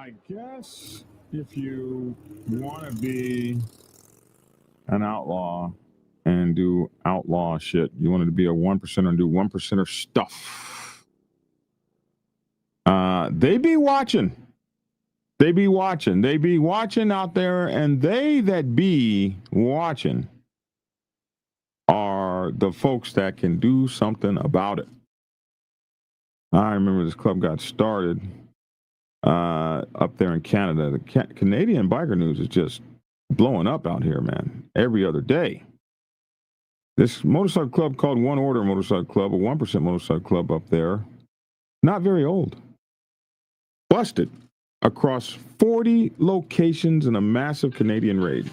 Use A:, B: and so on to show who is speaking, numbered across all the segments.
A: I guess if you want to be an outlaw and do outlaw shit, you wanted to be a 1%er and do 1%er stuff. They be watching. They be watching. They be watching out there, and they that be watching are the folks that can do something about it. I remember this club got started up there in Canada. The Canadian biker news is just blowing up out here, man, every other day. This motorcycle club called One Order Motorcycle Club, a 1% motorcycle club up there, not very old, busted across 40 locations in a massive Canadian raid.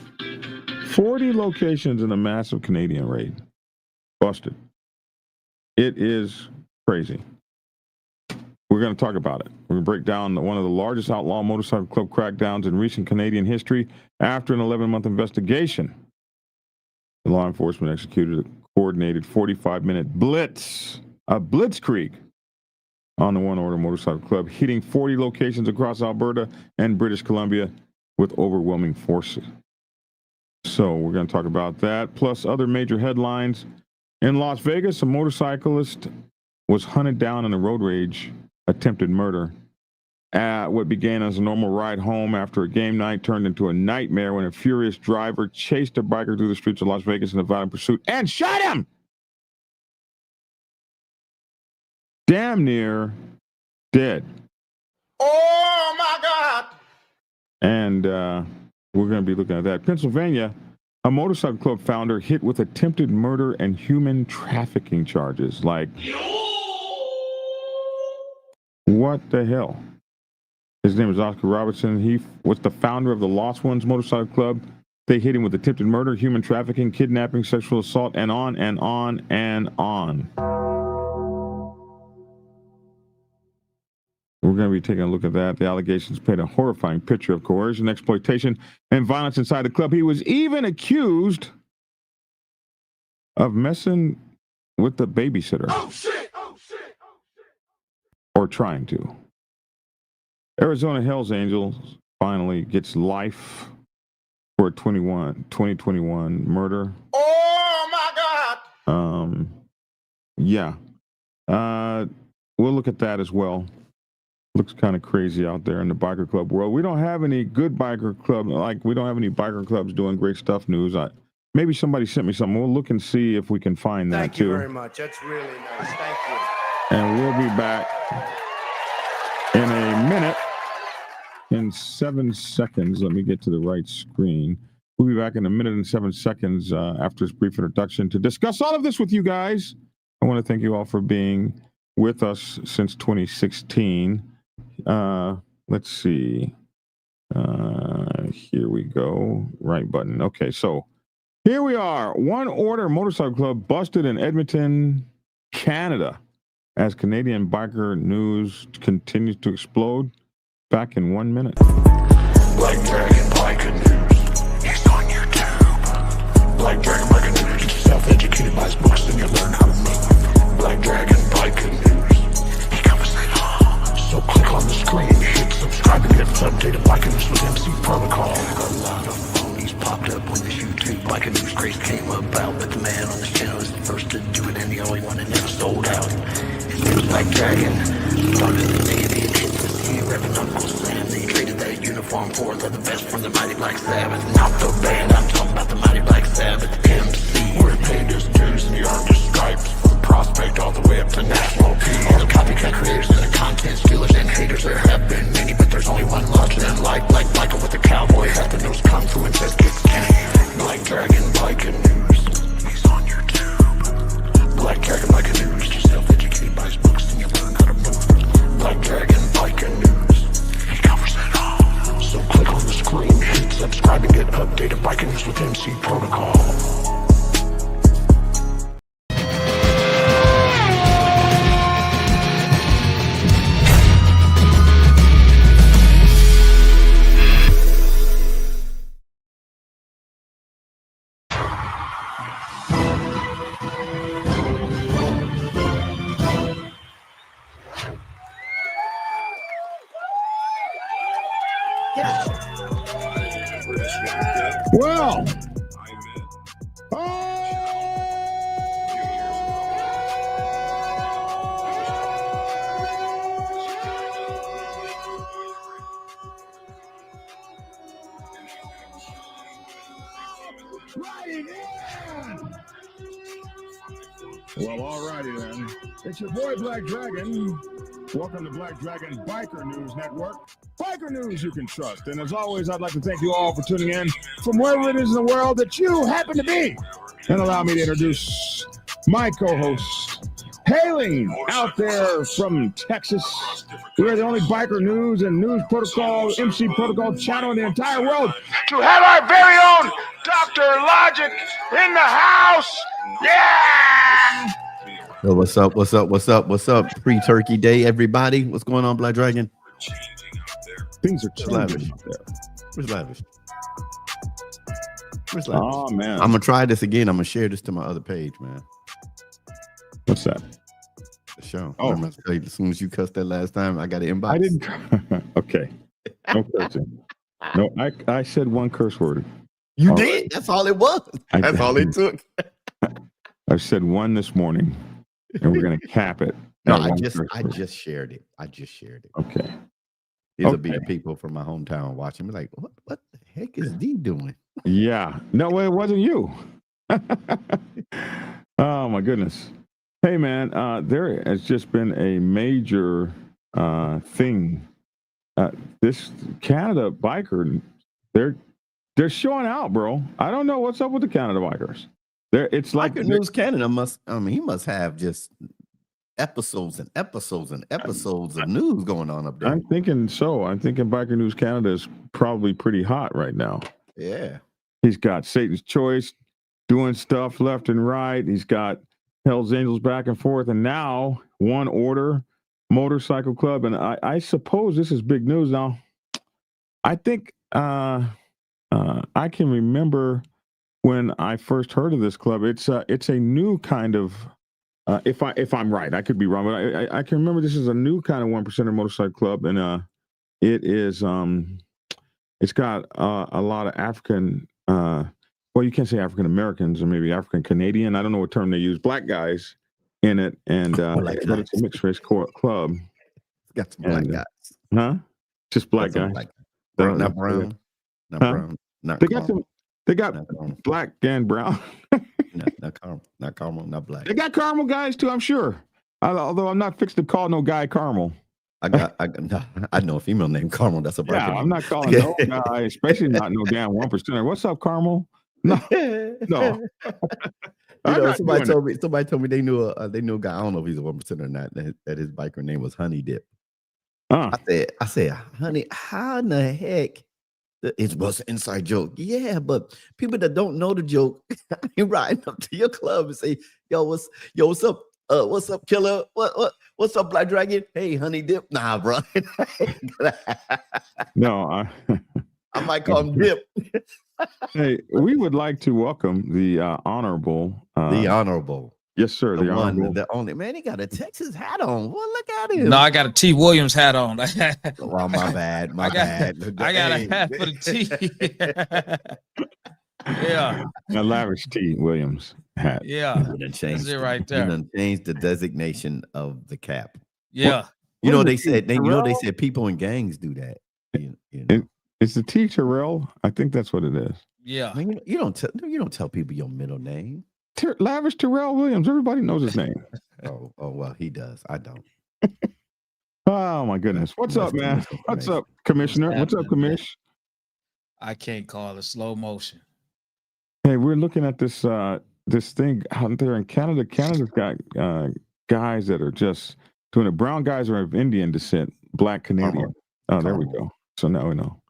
A: 40 locations in a massive Canadian raid. Busted. It is crazy. We're going to talk about it. We're going to break down one of the largest outlaw motorcycle club crackdowns in recent Canadian history after an 11-month investigation. The law enforcement executed a coordinated 45-minute blitz, a blitzkrieg, on the One Order Motorcycle Club, hitting 40 locations across Alberta and British Columbia with overwhelming forces. So we're going to talk about that, plus other major headlines. In Las Vegas, a motorcyclist was hunted down in a road rage attempted murder. What began as a normal ride home after a game night turned into a nightmare when a furious driver chased a biker through the streets of Las Vegas in a violent pursuit and shot him. Damn near dead.
B: Oh my God.
A: And we're going to be looking at that. Pennsylvania, a motorcycle club founder hit with attempted murder and human trafficking charges. Like, what the hell? His name is Oscar Robertson. He was the founder of the Lost Ones Motorcycle Club. They hit him with attempted murder, human trafficking, kidnapping, sexual assault, and on and on and on. We're going to be taking a look at that. The allegations paint a horrifying picture of coercion, exploitation, and violence inside the club. He was even accused of messing with the babysitter.
B: Oh shit! Oh shit! Oh shit!
A: Or trying to. Arizona Hells Angels finally gets life for a 2021 murder.
B: Oh my God!
A: Yeah. We'll look at that as well. Looks kind of crazy out there in the biker club world. We don't have any good biker club, we don't have any biker clubs doing great stuff news. Maybe somebody sent me something. We'll look and see if we can find that too.
B: Thank you very much. That's really nice. Thank you.
A: And we'll be back in a minute, in 7 seconds. Let me get to the right screen. We'll be back in a minute and 7 seconds after this brief introduction to discuss all of this with you guys. I want to thank you all for being with us since 2016. Let's see. Here we go. Right button. Okay, so here we are. One Order Motorcycle Club busted in Edmonton, Canada, as Canadian biker news continues to explode. Back in 1 minute.
C: Black Dragon Biker News. He's on YouTube. Black Dragon Biker News. Get yourself educated by his books, then you'll learn how to move. Black Dragon Biker News. He covers it all. So click on the screen, hit subscribe, and get updated biker news with MC Protocol. A lot of phonies popped up when this YouTube biker news craze came about, but the man on this channel is the first to do it, and the only one that never sold out. His name is Black Dragon. Started the day they hit the scene, repping Uncle Sam. They traded that uniform for the best from the Mighty Black Sabbath. Not the band, I'm talking about the Mighty Black Sabbath. MC, where he paid his dues and he earned his stripes. From prospect all the way up to national peace. All the copycat creators and the content stealers and haters, there have been many, but there's only one larger than life. Like Michael with the cowboy hat that knows kung fu and says kick Kenny. Black Dragon Biker News. He's on YouTube. Black Dragon Biker News. Get yourself educated by his books and you learn how to move. Black Dragon Biker News. He covers it all. So click on the screen, hit subscribe, and get updated biker news with MC Protocol.
A: Well, well, all righty then. It's your boy Black Dragon. Welcome to Black Dragon Biker News Network. Biker news you can trust. And as always, I'd like to thank you all for tuning in from wherever it is in the world that you happen to be. And allow me to introduce my co-host, hailing out there from Texas. We're the only biker news and news protocol, MC protocol channel in the entire world to have our very own Dr. Logic in the house. Yeah!
D: Yo, what's up? What's up? What's up? What's up? Pre-Turkey Day, everybody. What's going on, Black Dragon?
A: Things are
D: Lavish.
A: changing out there.
D: Where's Lavish? Where's Lavish?
A: Oh, man.
D: I'm gonna try this again. I'm gonna share this to my other page, man.
A: What's that?
D: The show.
A: Oh.
D: I'm gonna tell you, as soon as you cussed that last time, I got an inbox.
A: I didn't. Okay. No cursing. No, I said one curse word.
D: You
A: All
D: did?
A: right.
D: That's all it was.
A: I
D: That's all it
A: did.
D: took.
A: I said one this morning, and we're going to cap it.
D: No,
A: at
D: I
A: one
D: just
A: curse word.
D: shared it. I just shared it.
A: Okay.
D: These will be
A: Okay.
D: the people from my hometown watching me like, what the heck is D doing?
A: Yeah. No, it wasn't you. Oh, my goodness. Hey, man, there has just been a major thing. This Canada biker, they're showing out, bro. I don't know what's up with the Canada bikers. It's like
D: Biker News Canada he must have just episodes and episodes and episodes of news going on up there.
A: I'm thinking so. I'm thinking Biker News Canada is probably pretty hot right now.
D: Yeah.
A: He's got Satan's Choice doing stuff left and right. He's got Hell's Angels back and forth. And now One Order Motorcycle Club. And I suppose this is big news now. I think I can remember when I first heard of this club. It's a new kind of if I'm right, I could be wrong, but I can remember this is a new kind of 1%er motorcycle club, and it is it's got a lot of African well, you can't say African Americans or maybe African Canadian, I don't know what term they use, black guys in it, and but it's a mixed race club.
D: It's got some black
A: And,
D: guys.
A: Huh? Just black
D: Got some
A: guys.
D: black-
A: Brown-
D: not brown. Not
A: Huh?
D: brown. Not
A: They got
D: caramel.
A: some. They got
D: Not caramel.
A: black and brown.
D: Not caramel. Not caramel. Not black.
A: They got caramel guys too, I'm sure. Although I'm not fixed to call no guy caramel.
D: I know a female named Carmel. That's a
A: Yeah,
D: biker
A: I'm not calling no guy, especially not no damn 1%er. What's up, Carmel? No, no. I'm not
D: somebody
A: doing
D: told me they knew a guy. I don't know if he's a 1% or not. That his biker name was Honey Dip.
A: it.
D: I said, honey, how in the heck? It was an inside joke. Yeah, but people that don't know the joke, ain't riding up to your club and say, what's up? What's up, killer? What's up, Black Dragon? Hey, Honey Dip. Nah, bro.
A: No,
D: I might call him Dip.
A: hey, we would like to welcome the honorable.
D: The honorable.
A: Yes, sir.
D: The
A: The
D: one,
A: honorable.
D: the only. Man, he got a Texas hat on. Well, look at him.
E: No, I got a T. Williams hat on.
D: Well, my bad. My bad.
E: I got a hat for the T. Yeah.
A: A lavish T. Williams hat.
E: Yeah.
D: You done changed
E: it right there.
D: You done changed the designation of the cap.
E: Yeah.
D: You know
A: What
D: they
A: is it,
D: said. They
A: Terrell?
D: said people in gangs do that. You know.
A: It's the T. Terrell. I think that's what it is.
E: Yeah.
D: I mean, you don't tell people your middle name.
A: Lavish Terrell Williams. Everybody knows his name.
D: Oh well, he does. I don't.
A: Oh my goodness. What's up, man? What's up, Commissioner? What's up, Commish?
E: I can't call it slow motion.
A: Hey, we're looking at this this thing out there in Canada. Canada's got guys that are just doing it. Brown guys are of Indian descent, black Canadian. Oh, there we go. So now we know.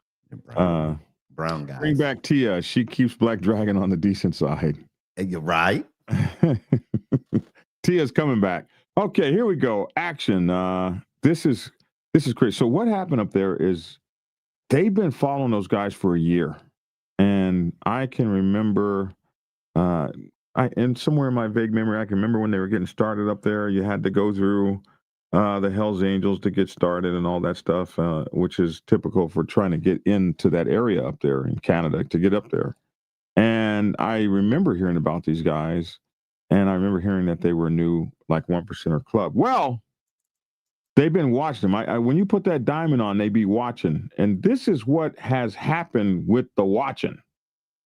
D: Brown guys.
A: Bring back Tia. She keeps Black Dragon on the decent side.
D: Hey, you're right.
A: Tia's coming back. Okay, here we go. Action. This is crazy. So what happened up there is they've been following those guys for a year. And I can remember and somewhere in my vague memory, I can remember when they were getting started up there, you had to go through the Hells Angels to get started and all that stuff, which is typical for trying to get into that area up there in Canada to get up there. And I remember hearing about these guys, and I remember hearing that they were new, like 1%er club. Well, they've been watching them. When you put that diamond on, they be watching. And this is what has happened with the watching.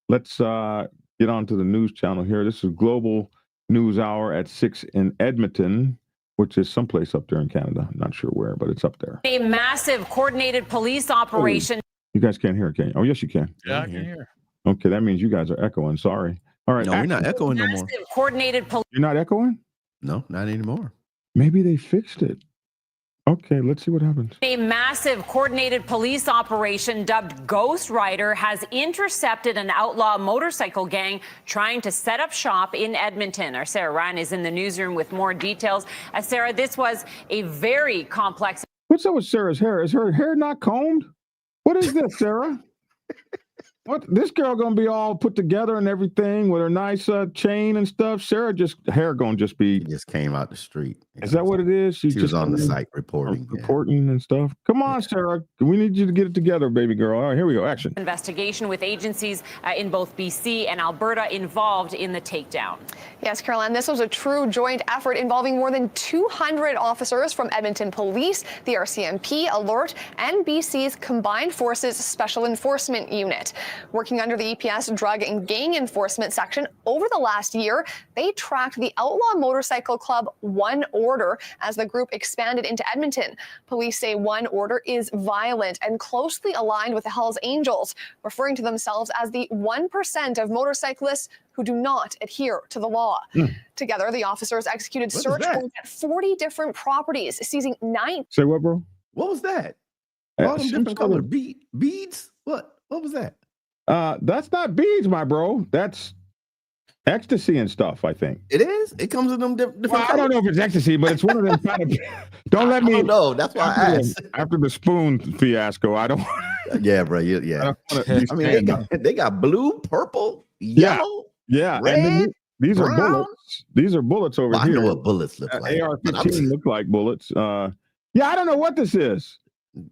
A: Let's get on to the news channel here. This is Global News Hour at 6 in Edmonton, which is someplace up there in Canada. I'm not sure where, but it's up there.
F: A massive coordinated police operation.
A: You guys can't hear, can you? Oh, yes, you can.
E: Yeah, I can hear.
A: Okay, that means you guys are echoing. Sorry. All right.
D: No, we're not echoing no more.
F: Massive coordinated police.
A: You're not echoing?
D: No, not anymore.
A: Maybe they fixed it. Okay, let's see what happens.
F: A massive coordinated police operation dubbed Ghost Rider has intercepted an outlaw motorcycle gang trying to set up shop in Edmonton. Our Sarah Ryan is in the newsroom with more details. Sarah, this was a very complex.
A: What's up with Sarah's hair? Is her hair not combed? What is this, Sarah? What, this girl gonna be all put together and everything with her nice chain and stuff. Sarah hair gonna just be.
D: He just came out the street.
A: Is that what it is?
D: She was on the site reporting
A: and stuff. Come on, Sarah. We need you to get it together, baby girl. All right, here we go. Action.
F: Investigation with agencies in both BC and Alberta involved in the takedown.
G: Yes, Caroline, this was a true joint effort involving more than 200 officers from Edmonton Police, the RCMP, Alert, and BC's Combined Forces Special Enforcement Unit. Working under the EPS Drug and Gang Enforcement section, over the last year, they tracked the outlaw motorcycle club One Order as the group expanded into Edmonton. Police say One Order is violent and closely aligned with the Hells Angels, referring to themselves as the 1% of motorcyclists who do not adhere to the law. Together, the officers executed search warrants at 40 different properties, seizing 9.
A: Say what, bro?
D: What was that? All them different color beads? What was that?
A: That's not beads, my bro. That's ecstasy and stuff, I think.
D: It is? It comes in them different colors?
A: I don't know if it's ecstasy, but it's one of them kind of. Don't let me.
D: No, that's why I asked.
A: After the spoon fiasco, I don't.
D: Yeah, bro. Yeah. I mean, they got blue, purple, yellow,
A: red,
D: and
A: these
D: brown.
A: are bullets. These are bullets over here.
D: I know what bullets look like.
A: AR-15 look like bullets. I don't know what this is.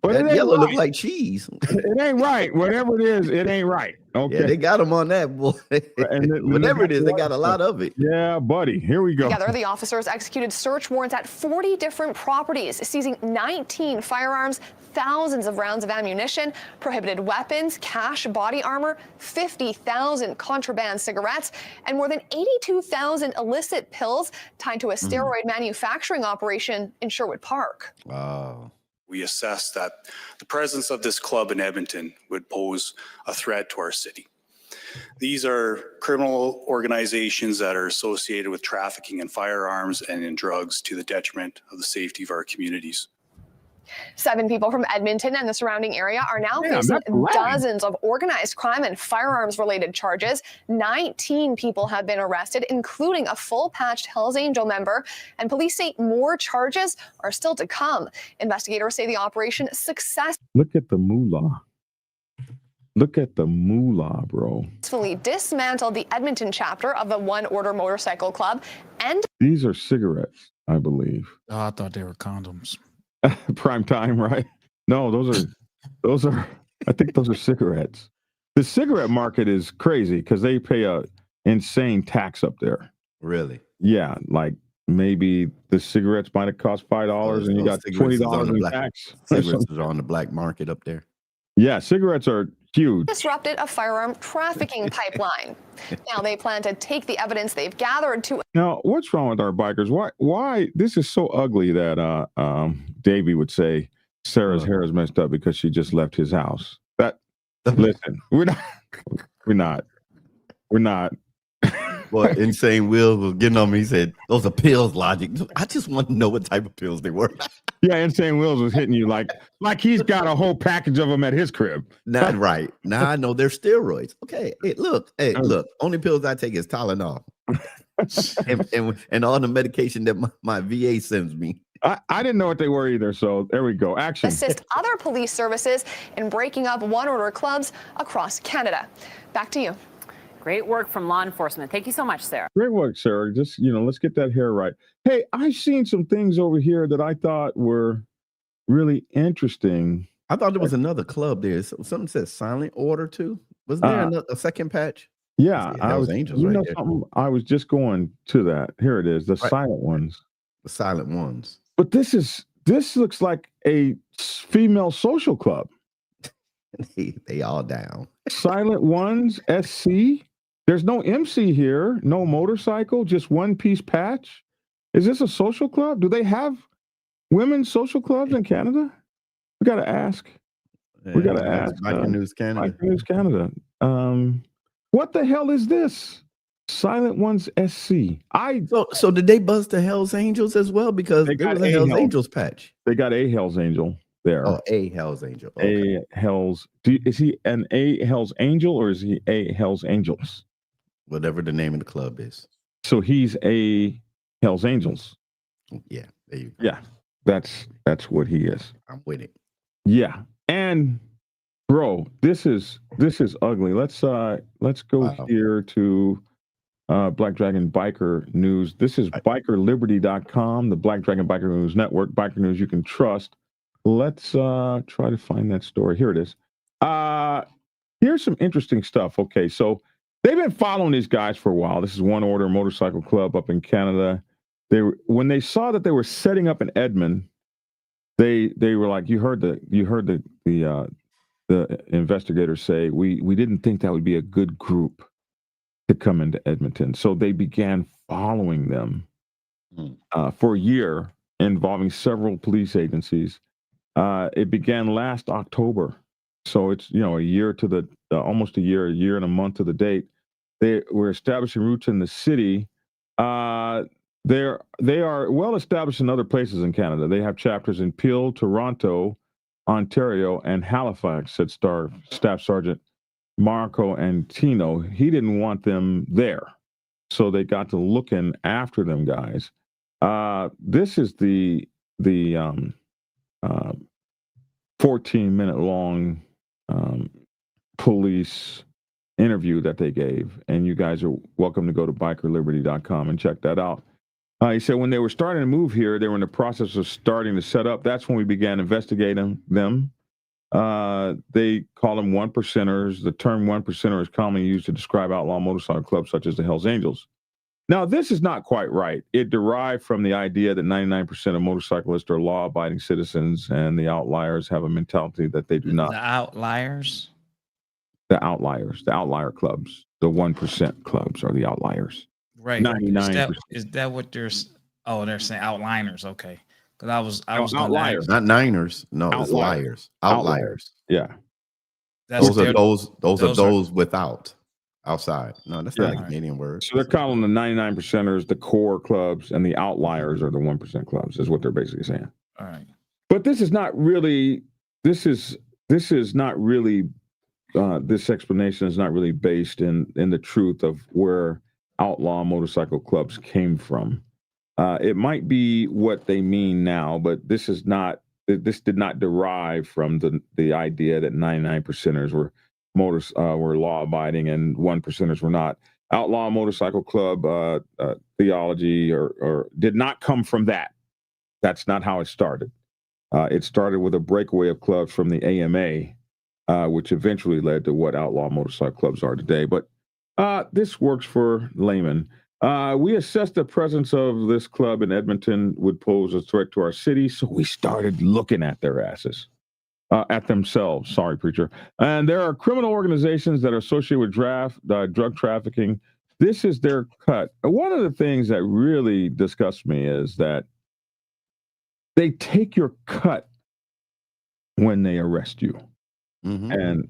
A: But
D: that yellow look like cheese.
A: It ain't right. Whatever it is, it ain't right. Okay.
D: Yeah, they got them on that, boy. Whatever it is, they got a lot of it.
A: Yeah, buddy. Here we go.
G: Together, the officers executed search warrants at 40 different properties, seizing 19 firearms, thousands of rounds of ammunition, prohibited weapons, cash, body armor, 50,000 contraband cigarettes, and more than 82,000 illicit pills tied to a steroid manufacturing operation in Sherwood Park.
D: Wow.
H: We assessed that the presence of this club in Edmonton would pose a threat to our city. These are criminal organizations that are associated with trafficking in firearms and in drugs to the detriment of the safety of our communities.
G: 7 people from Edmonton and the surrounding area are now facing dozens of organized crime and firearms-related charges. 19 people have been arrested, including a full-patched Hells Angel member, and police say more charges are still to come. Investigators say the operation
A: Look at the moolah. Look at the moolah, bro.
G: Successfully dismantled the Edmonton chapter of the One Order Motorcycle Club, and
A: these are cigarettes, I believe.
E: Oh, I thought they were condoms.
A: Prime time, right? No, those are I think those are cigarettes. The cigarette market is crazy because they pay a insane tax up there.
D: Really?
A: Yeah, like maybe the cigarettes might have cost $5 and you got $20 in tax.
D: Cigarettes are on the black market up there.
A: Yeah, cigarettes are huge.
G: Disrupted a firearm trafficking pipeline. Now they plan to take the evidence they've gathered to.
A: Now, what's wrong with our bikers? Why this is so ugly that Davey would say Sarah's hair is messed up because she just left his house. Listen, we're not.
D: Boy, Insane Will was getting on me. He said, those are pills, Logic. I just want to know what type of pills they were.
A: Yeah, Insane Wills was hitting you like he's got a whole package of them at his crib.
D: Not right. Now I know they're steroids. Okay. Hey, look. Only pills I take is Tylenol. and all the medication that my VA sends me.
A: I didn't know what they were either. So there we go. Action.
G: Assist other police services in breaking up One Order clubs across Canada. Back to you.
F: Great work from law enforcement. Thank you so much, Sarah.
A: Great work, Sarah. Just, let's get that hair right. Hey, I've seen some things over here that I thought were really interesting.
D: I thought there was another club there. Something said silent order too. Was there a second patch?
A: Yeah,
D: I was Angels right there.
A: Something? I was just going to that. Here it is, the silent ones.
D: The silent ones.
A: But this looks like a female social club.
D: They all down.
A: Silent Ones, SC. There's no MC here, no motorcycle, just one piece patch. Is this a social club? Do they have women's social clubs in Canada? We got to ask. We got to ask.
D: Biker News Canada.
A: Biker News Canada. What the hell is this? Silent Ones SC.
D: So did they buzz the Hells Angels as well? Because there was a Hells Angels patch.
A: They got a Hells Angel there.
D: Oh, a Hells Angel. Okay.
A: Is he an A Hells Angel or is he a Hells Angels?
D: Whatever the name of the club is.
A: So he's a Hells Angels.
D: Yeah, there you go.
A: Yeah, that's what he is.
D: I'm with it.
A: Yeah, and bro, this is ugly. Let's go here to Black Dragon Biker News. This is bikerliberty.com, the Black Dragon Biker News Network. Biker News you can trust. Let's try to find that story. Here it is. Here's some interesting stuff. Okay, so they've been following these guys for a while. This is One Order Motorcycle Club up in Canada. When they saw that they were setting up in Edmonton, they were like, you heard the investigators say we didn't think that would be a good group to come into Edmonton. So they began following them for a year, involving several police agencies. It began last October. So it's, a year to the, almost a year and a month to the date. They were establishing roots in the city. They are well established in other places in Canada. They have chapters in Peel, Toronto, Ontario, and Halifax, said Staff Sergeant Marco Antino. He didn't want them there. So they got to looking after them guys. This is the 14-minute long police interview that they gave. And you guys are welcome to go to bikerliberty.com and check that out. He said when they were starting to move here, they were in the process of starting to set up. That's when we began investigating them. They call them one percenters. The term one percenter is commonly used to describe outlaw motorcycle clubs such as the Hells Angels. Now, this is not quite right. It derived from the idea that 99% of motorcyclists are law-abiding citizens, and the outliers have a mentality that they do not.
E: The outliers?
A: The outliers, the outlier clubs, the 1% clubs are the outliers.
E: Right.
A: 99%.
E: Is that what they're saying? Outliners. Okay. Because I was
D: outliers, not Niners. No, it's liars. Outliers.
A: Yeah.
D: Those are those without. Outside. No, that's not a Canadian word.
A: So they're calling the 99%ers the core clubs, and the outliers are the 1% clubs, is what they're basically saying.
E: All right.
A: But this is not really, this explanation is not really based in the truth of where outlaw motorcycle clubs came from. It might be what they mean now, but this did not derive from the idea that 99%ers were law-abiding and 1%ers were not. Outlaw motorcycle club theology or did not come from that. That's not how it started. It started with a breakaway of clubs from the AMA, which eventually led to what outlaw motorcycle clubs are today. But this works for laymen. We assessed the presence of this club in Edmonton would pose a threat to our city, so we started looking at their asses. At themselves, sorry, preacher. And there are criminal organizations that are associated with drug trafficking. This is their cut. One of the things that really disgusts me is that they take your cut when they arrest you. Mm-hmm. And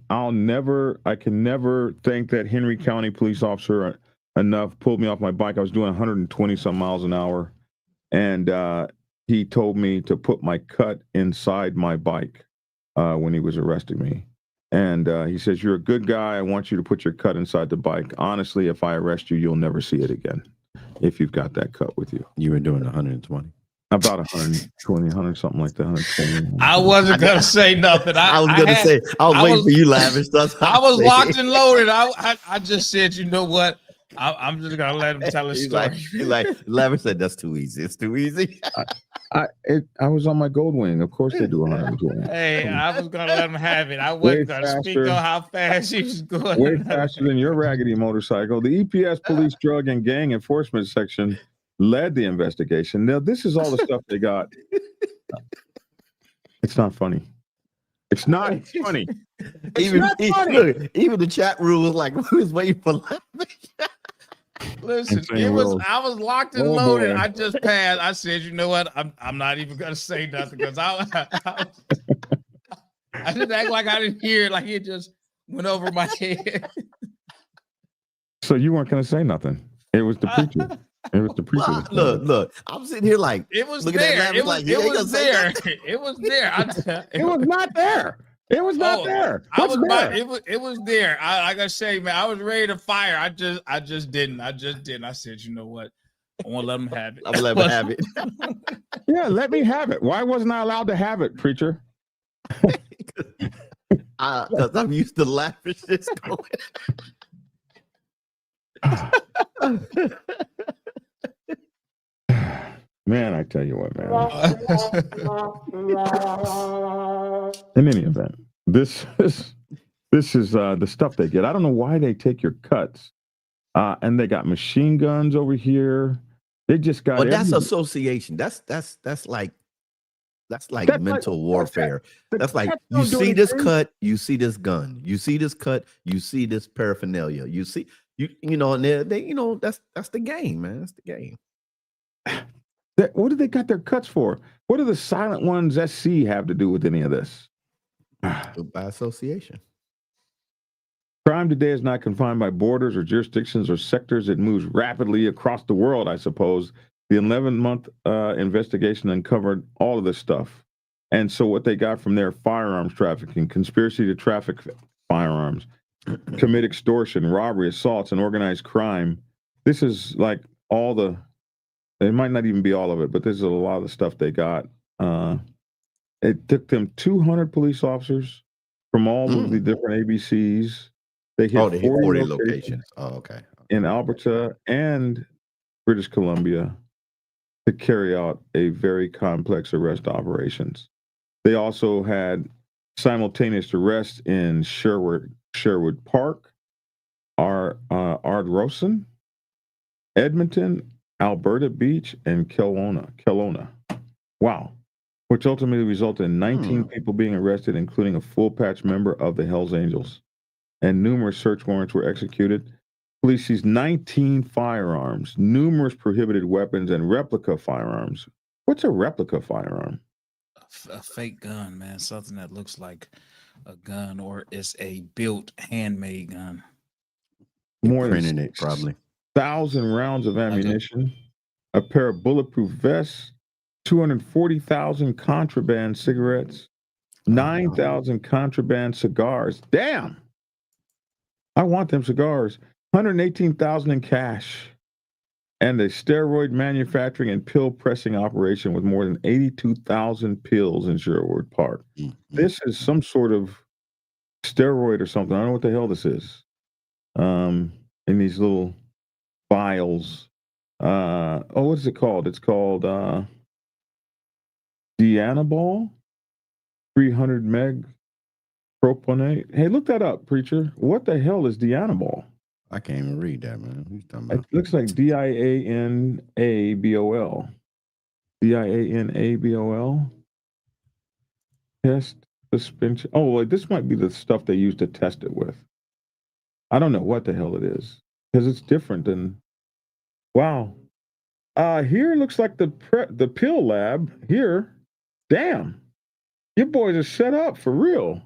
A: I can never thank that Henry County police officer enough. Pulled me off my bike. I was doing 120 some miles an hour. And he told me to put my cut inside my bike. When he was arresting me. And he says, you're a good guy. I want you to put your cut inside the bike. Honestly, if I arrest you, you'll never see it again if you've got that cut with you.
D: You were doing 120?
A: About 120, 100, something like that. 120.
E: I wasn't gonna say nothing.
D: I was gonna say, I was waiting for you, Lavish. That's
E: I was locked and loaded. I just said, you know what? I'm just gonna let him tell his story.
D: He's like, Lavish said, that's too easy. It's too easy.
A: I was on my gold wing. Of course they do 120.
E: Hey, I was gonna let him have it. I wasn't gonna speak on how fast he was going.
A: Way faster than your raggedy motorcycle. The EPS Police Drug and Gang Enforcement Section led the investigation. Now, this is all the stuff they got. It's not funny. It's not funny.
D: Even the chat room was like, we was waiting for Lavish.
E: Listen, I was locked and loaded. Boy. I just passed. I said, you know what? I'm not even gonna say nothing because I didn't act like I didn't hear it, like it just went over my head.
A: So you weren't gonna say nothing. It was the preacher. It was the preacher.
D: Look, I'm sitting here like
E: it was there. It was there. It was there.
A: It was not there. It was not there.
E: It was there. I gotta say, man, I was ready to fire. I just didn't. I said, you know what? I want to let him have it.
D: I'm gonna let him have it.
A: Yeah, let me have it. Why wasn't I allowed to have it, preacher?
D: Because I'm used to laughing. This going.
A: Man, I tell you what, man. In any event, this is the stuff they get. I don't know why they take your cuts. And they got machine guns over here. They just got.
D: Well, that's association. That's like mental warfare. That's like you see this cut, you see this gun, you see this cut, you see this paraphernalia. You see you know, and they that's the game, man. That's the game.
A: What do they got their cuts for? What do the silent ones SC have to do with any of this?
D: By association.
A: Crime today is not confined by borders or jurisdictions or sectors. It moves rapidly across the world, I suppose. The 11-month investigation uncovered all of this stuff. And so what they got from their firearms trafficking, conspiracy to traffic firearms, commit extortion, robbery, assaults, and organized crime. This is like all the, it might not even be all of it, but this is a lot of the stuff they got. It took them 200 police officers from all of the different ABCs. They hit 40 locations.
D: Oh, okay.
A: In Alberta and British Columbia to carry out a very complex arrest operations. They also had simultaneous arrests in Sherwood Park, Ardrossan, Edmonton, Alberta Beach, and Kelowna. Wow. Which ultimately resulted in 19 people being arrested, including a full-patch member of the Hells Angels. And numerous search warrants were executed. Police seized 19 firearms, numerous prohibited weapons, and replica firearms. What's a replica firearm?
E: A fake gun, man. Something that looks like a gun, or it's a built, handmade gun.
A: More than
D: it, probably
A: 1,000 rounds of ammunition, a pair of bulletproof vests, 240,000 contraband cigarettes, 9,000 contraband cigars. Damn! I want them cigars. 118,000 in cash, and a steroid manufacturing and pill pressing operation with more than 82,000 pills in Sherwood Park. This is some sort of steroid or something. I don't know what the hell this is. In these little vials. What is it called? It's called Dianabol, 300 meg propionate. Hey, look that up, preacher. What the hell is Dianabol?
D: I can't even read that, man. Who's talking about?
A: It looks like DIANABOL. DIANABOL. Test suspension. Oh, well, this might be the stuff they use to test it with. I don't know what the hell it is because it's different than. Wow. Here looks like the pill lab here. Damn. You boys are set up for real.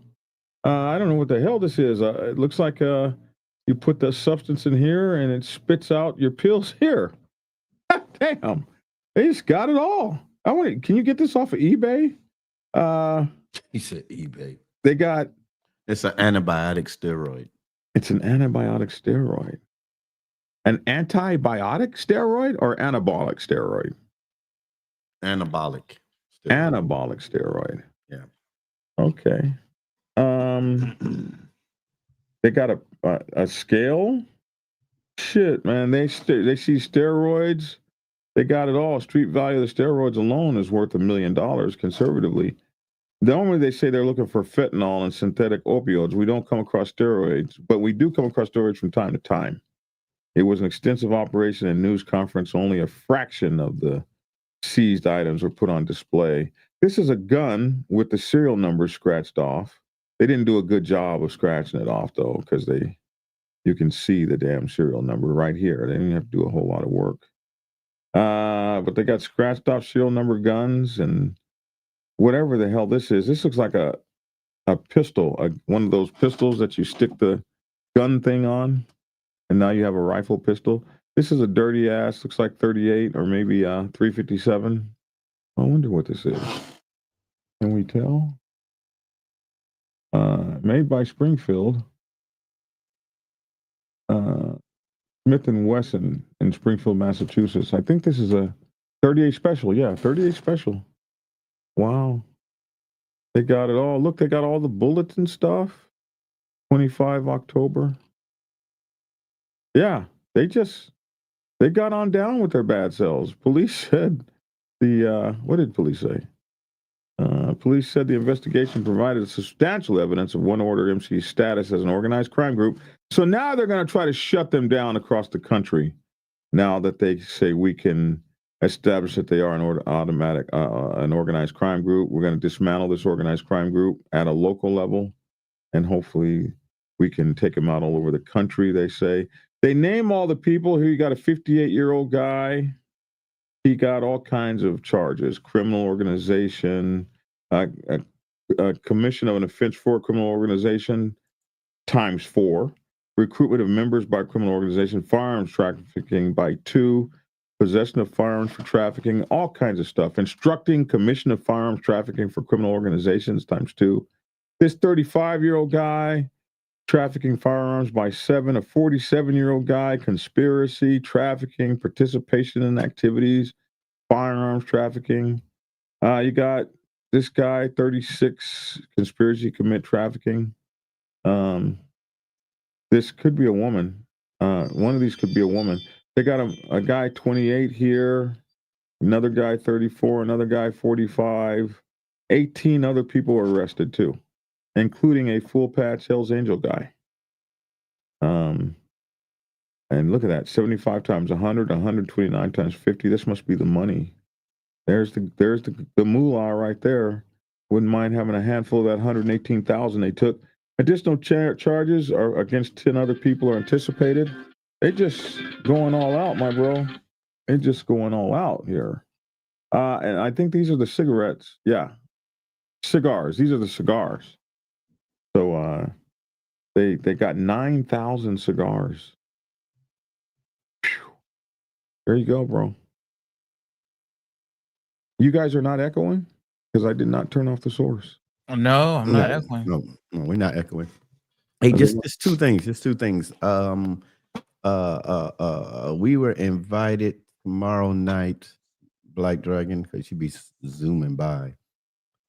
A: I don't know what the hell this is. It looks like you put the substance in here and it spits out your pills here. Damn. They just got it all. Can you get this off of eBay?
D: He said eBay.
A: They got.
D: It's an antibiotic steroid.
A: It's an antibiotic steroid. An antibiotic steroid or anabolic steroid?
D: Anabolic.
A: Anabolic steroid.
D: Yeah.
A: Okay. They got a scale. Shit, man. They see steroids. They got it all. Street value of the steroids alone is worth $1 million conservatively. Normally they say they're looking for fentanyl and synthetic opioids. We don't come across steroids, but we do come across steroids from time to time. It was an extensive operation and news conference. Only a fraction of the seized items were put on display. This is a gun with the serial number scratched off. They didn't do a good job of scratching it off, though, because you can see the damn serial number right here. They didn't have to do a whole lot of work. But they got scratched off serial number guns and whatever the hell this is. This looks like a pistol, one of those pistols that you stick the gun thing on, and now you have a rifle pistol. This is a dirty ass, looks like 38 or maybe 357. I wonder what this is. Can we tell? Made by Springfield. Smith & Wesson in Springfield, Massachusetts. I think this is a 38 special. Yeah, 38 special. Wow. They got it all. Look, they got all the bullets and stuff. 25 October. Yeah, they got on down with their bad selves. Police said what did police say? Police said the investigation provided substantial evidence of One Order MC's status as an organized crime group. So now they're going to try to shut them down across the country. Now that they say we can establish that they are an organized crime group, we're going to dismantle this organized crime group at a local level, and hopefully we can take them out all over the country. They say they name all the people. Here you got a 58-year-old guy. He got all kinds of charges: criminal organization, commission of an offense for a criminal organization ×4, recruitment of members by a criminal organization, firearms trafficking by 2, possession of firearms for trafficking, all kinds of stuff. Instructing commission of firearms trafficking for criminal organizations ×2. This 35-year-old guy, trafficking firearms by 7. A 47-year-old guy, conspiracy, trafficking, participation in activities, firearms trafficking. You got this guy, 36, conspiracy, commit trafficking. This could be a woman. One of these could be a woman. They got a guy, 28 here, another guy, 34, another guy, 45. 18 other people were arrested too, including a full patch Hells Angel guy. And look at that, 75 times 100, 129 times 50. This must be the money. There's the moolah right there. Wouldn't mind having a handful of that 118,000 they took. Additional charges are against 10 other people are anticipated. They just going all out, my bro. They just going all out here. And I think these are the cigarettes. Yeah, cigars. These are the cigars. So they got 9,000 cigars. Whew. There you go, bro. You guys are not echoing because I did not turn off the source.
E: No, I'm not echoing.
D: No, we're not echoing. Hey, just two things. We were invited tomorrow night, Black Dragon, because she'd be zooming by.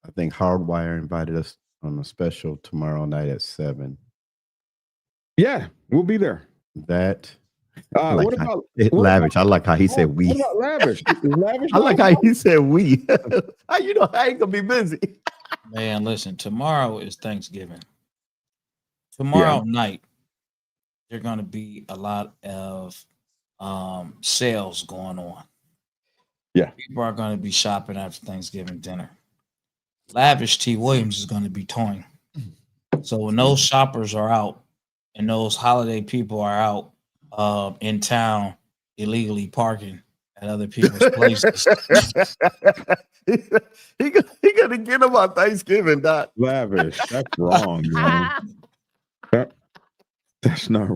D: I think Hardwire invited us on a special tomorrow night at 7.
A: Yeah, we'll be there.
D: That.
A: What about
D: Lavish? I like how he said we.
A: What about Lavish?
D: I like how he said we. How you know I ain't gonna be busy?
E: Man, listen, tomorrow is Thanksgiving. Tomorrow night, there's going to be a lot of sales going on.
A: Yeah.
E: People are going to be shopping after Thanksgiving dinner. Lavish T. Williams is going to be touring. So when those shoppers are out and those holiday people are out in town illegally parking at other people's places.
D: he gonna get him on Thanksgiving, Doc.
A: Lavish. That's wrong, man. That's not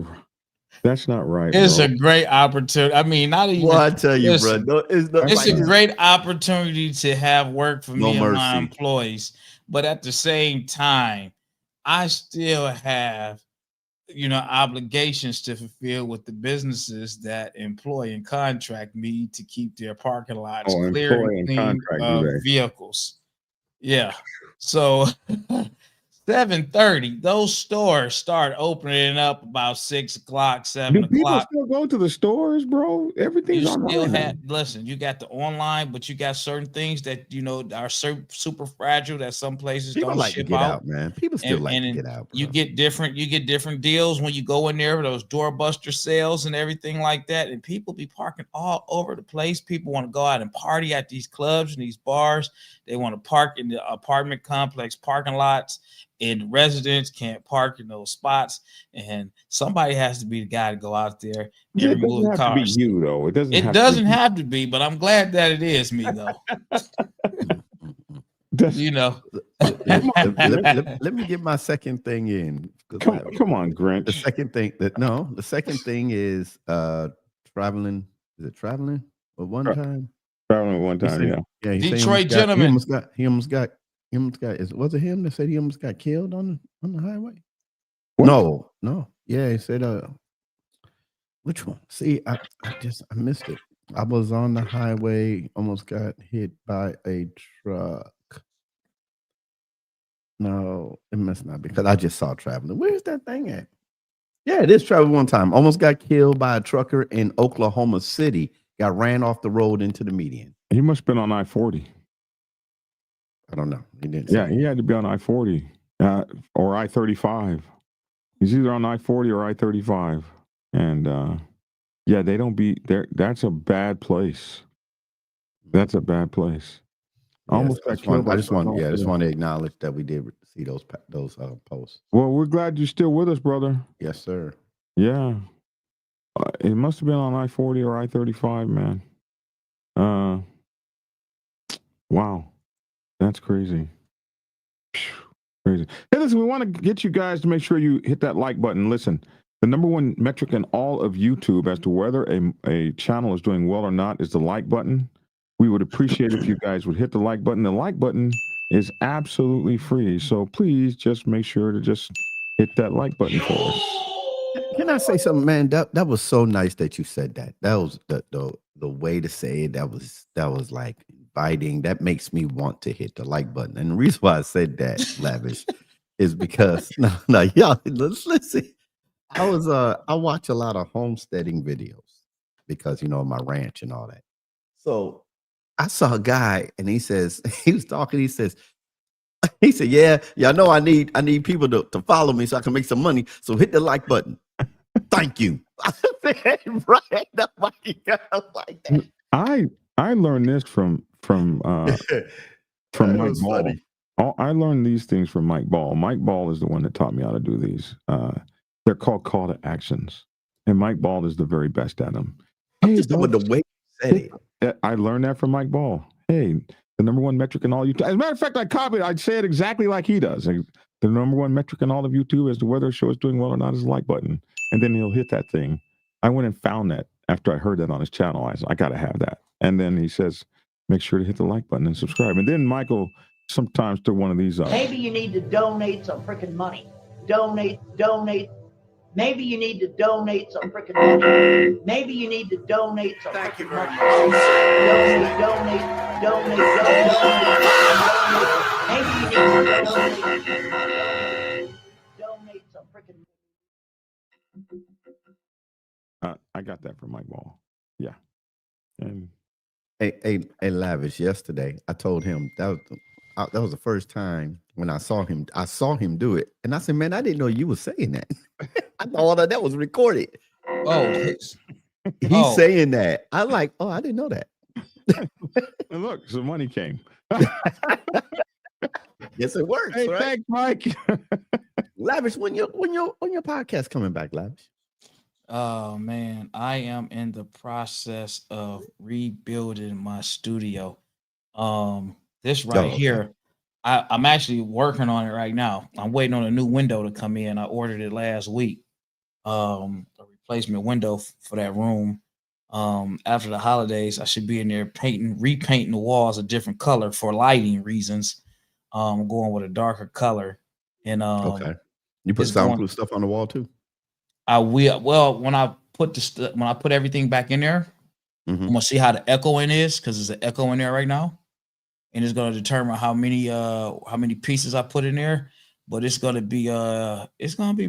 A: right.
E: It's
A: bro.
E: a great opportunity. I mean, not even.
D: Well, I tell you,
E: listen,
D: bro,
E: it's a great opportunity to have work for me
D: mercy.
E: and my employees, but at the same time, I still have obligations to fulfill with the businesses that employ and contract me to keep their parking lots clear and clean of vehicles. Yeah. So 7:30, those stores start opening up about 6 o'clock, 7
A: Do people
E: o'clock.
A: still go to the stores, bro? Everything's
E: You
A: online.
E: still have, listen, you got the online, but you got certain things that are super fragile that some places
D: People
E: don't
D: like
E: ship
D: to get
E: out.
D: man. People still like to get out. Bro.
E: You get different deals when you go in there, those doorbuster sales and everything like that. And people be parking all over the place. People want to go out and party at these clubs and these bars. They want to park in the apartment complex parking lots. And residents can't park in those spots, and somebody has to be the guy to go out there and remove the cars.
A: It doesn't have to be you, though.
E: It doesn't have to be, but I'm glad that it is me, though.
D: Let me get my second thing in.
A: Come on, Grinch.
D: The second thing is traveling. Is it traveling at one time?
A: Traveling at one time,
D: yeah.
E: Detroit gentleman.
D: He almost got. Was it him that said he almost got killed on the highway?
A: What?
D: No. Yeah, he said which one? See, I missed it. I was on the highway, almost got hit by a truck. No, it must not be, because I just saw traveling. Where's that thing at? Yeah, it is traveling one time. Almost got killed by a trucker in Oklahoma City. Got ran off the road into the median.
A: He must have been on I-40.
D: I don't know. He didn't.
A: Yeah, he had to be on I-40 or I-35. He's either on I-40 or I-35. And they don't be there. That's a bad place. That's a bad place.
D: I just want to acknowledge that we did see those posts.
A: Well, we're glad you're still with us, brother.
D: Yes, sir.
A: Yeah. It must have been on I-40 or I-35, man. Wow. That's crazy. Crazy. Hey, listen, we want to get you guys to make sure you hit that like button. Listen, the number one metric in all of YouTube as to whether a channel is doing well or not is the like button. We would appreciate if you guys would hit the like button. The like button is absolutely free. So please just make sure to just hit that like button for us.
D: Can I say something, man? That was so nice that you said that. That was the way to say it. That was like inviting. That makes me want to hit the like button. And the reason why I said that, Lavish, is because y'all listen. I watch a lot of homesteading videos because my ranch and all that. So I saw a guy and he says, he said, yeah, I know I need people to follow me so I can make some money. So hit the like button. Thank you. I said, right. Nobody got like that.
A: I learned this from Mike Ball. I learned these things from Mike Ball. Mike Ball is the one that taught me how to do these. They're called call to actions. And Mike Ball is the very best at them.
D: Hey, just with the way you said
A: it. I learned that from Mike Ball. Hey, the number one metric in all YouTube. As a matter of fact, I copied it. I'd say it exactly like he does. The number one metric in all of YouTube as to whether a show is doing well or not is the like button. And then he'll hit that thing. I went and found that after I heard that on his channel. I said, I got to have that. And then he says, make sure to hit the like button and subscribe. And then Michael sometimes took one of these.
I: Maybe you need to donate some freaking money. Donate. Maybe you need to donate some freaking money. Maybe you need to donate some freaking money. Donate. Maybe you need to donate some freaking money.
A: I got that from Mike Ball. Yeah. And
D: hey, Lavish, yesterday I told him that was the first time when I saw him. I saw him do it, and I said, "Man, I didn't know you were saying that." I thought that was recorded. He's saying that. I didn't know that.
A: And look, some money came.
D: Yes, it works.
A: Hey,
D: right?
A: thanks, Mike.
D: Lavish, when your podcast coming back, Lavish?
E: Oh man, I am in the process of rebuilding my studio. This right here, I'm actually working on it right now. I'm waiting on a new window to come in. I ordered it last week. A replacement window for that room. After the holidays, I should be in there repainting the walls a different color for lighting reasons. Going with a darker color. And
D: okay. You put soundproof stuff on the wall too?
E: I will. Well, when I put everything back in there, I'm gonna see how the echoing is because there's an echo in there right now, and it's gonna determine how many pieces I put in there. But it's gonna be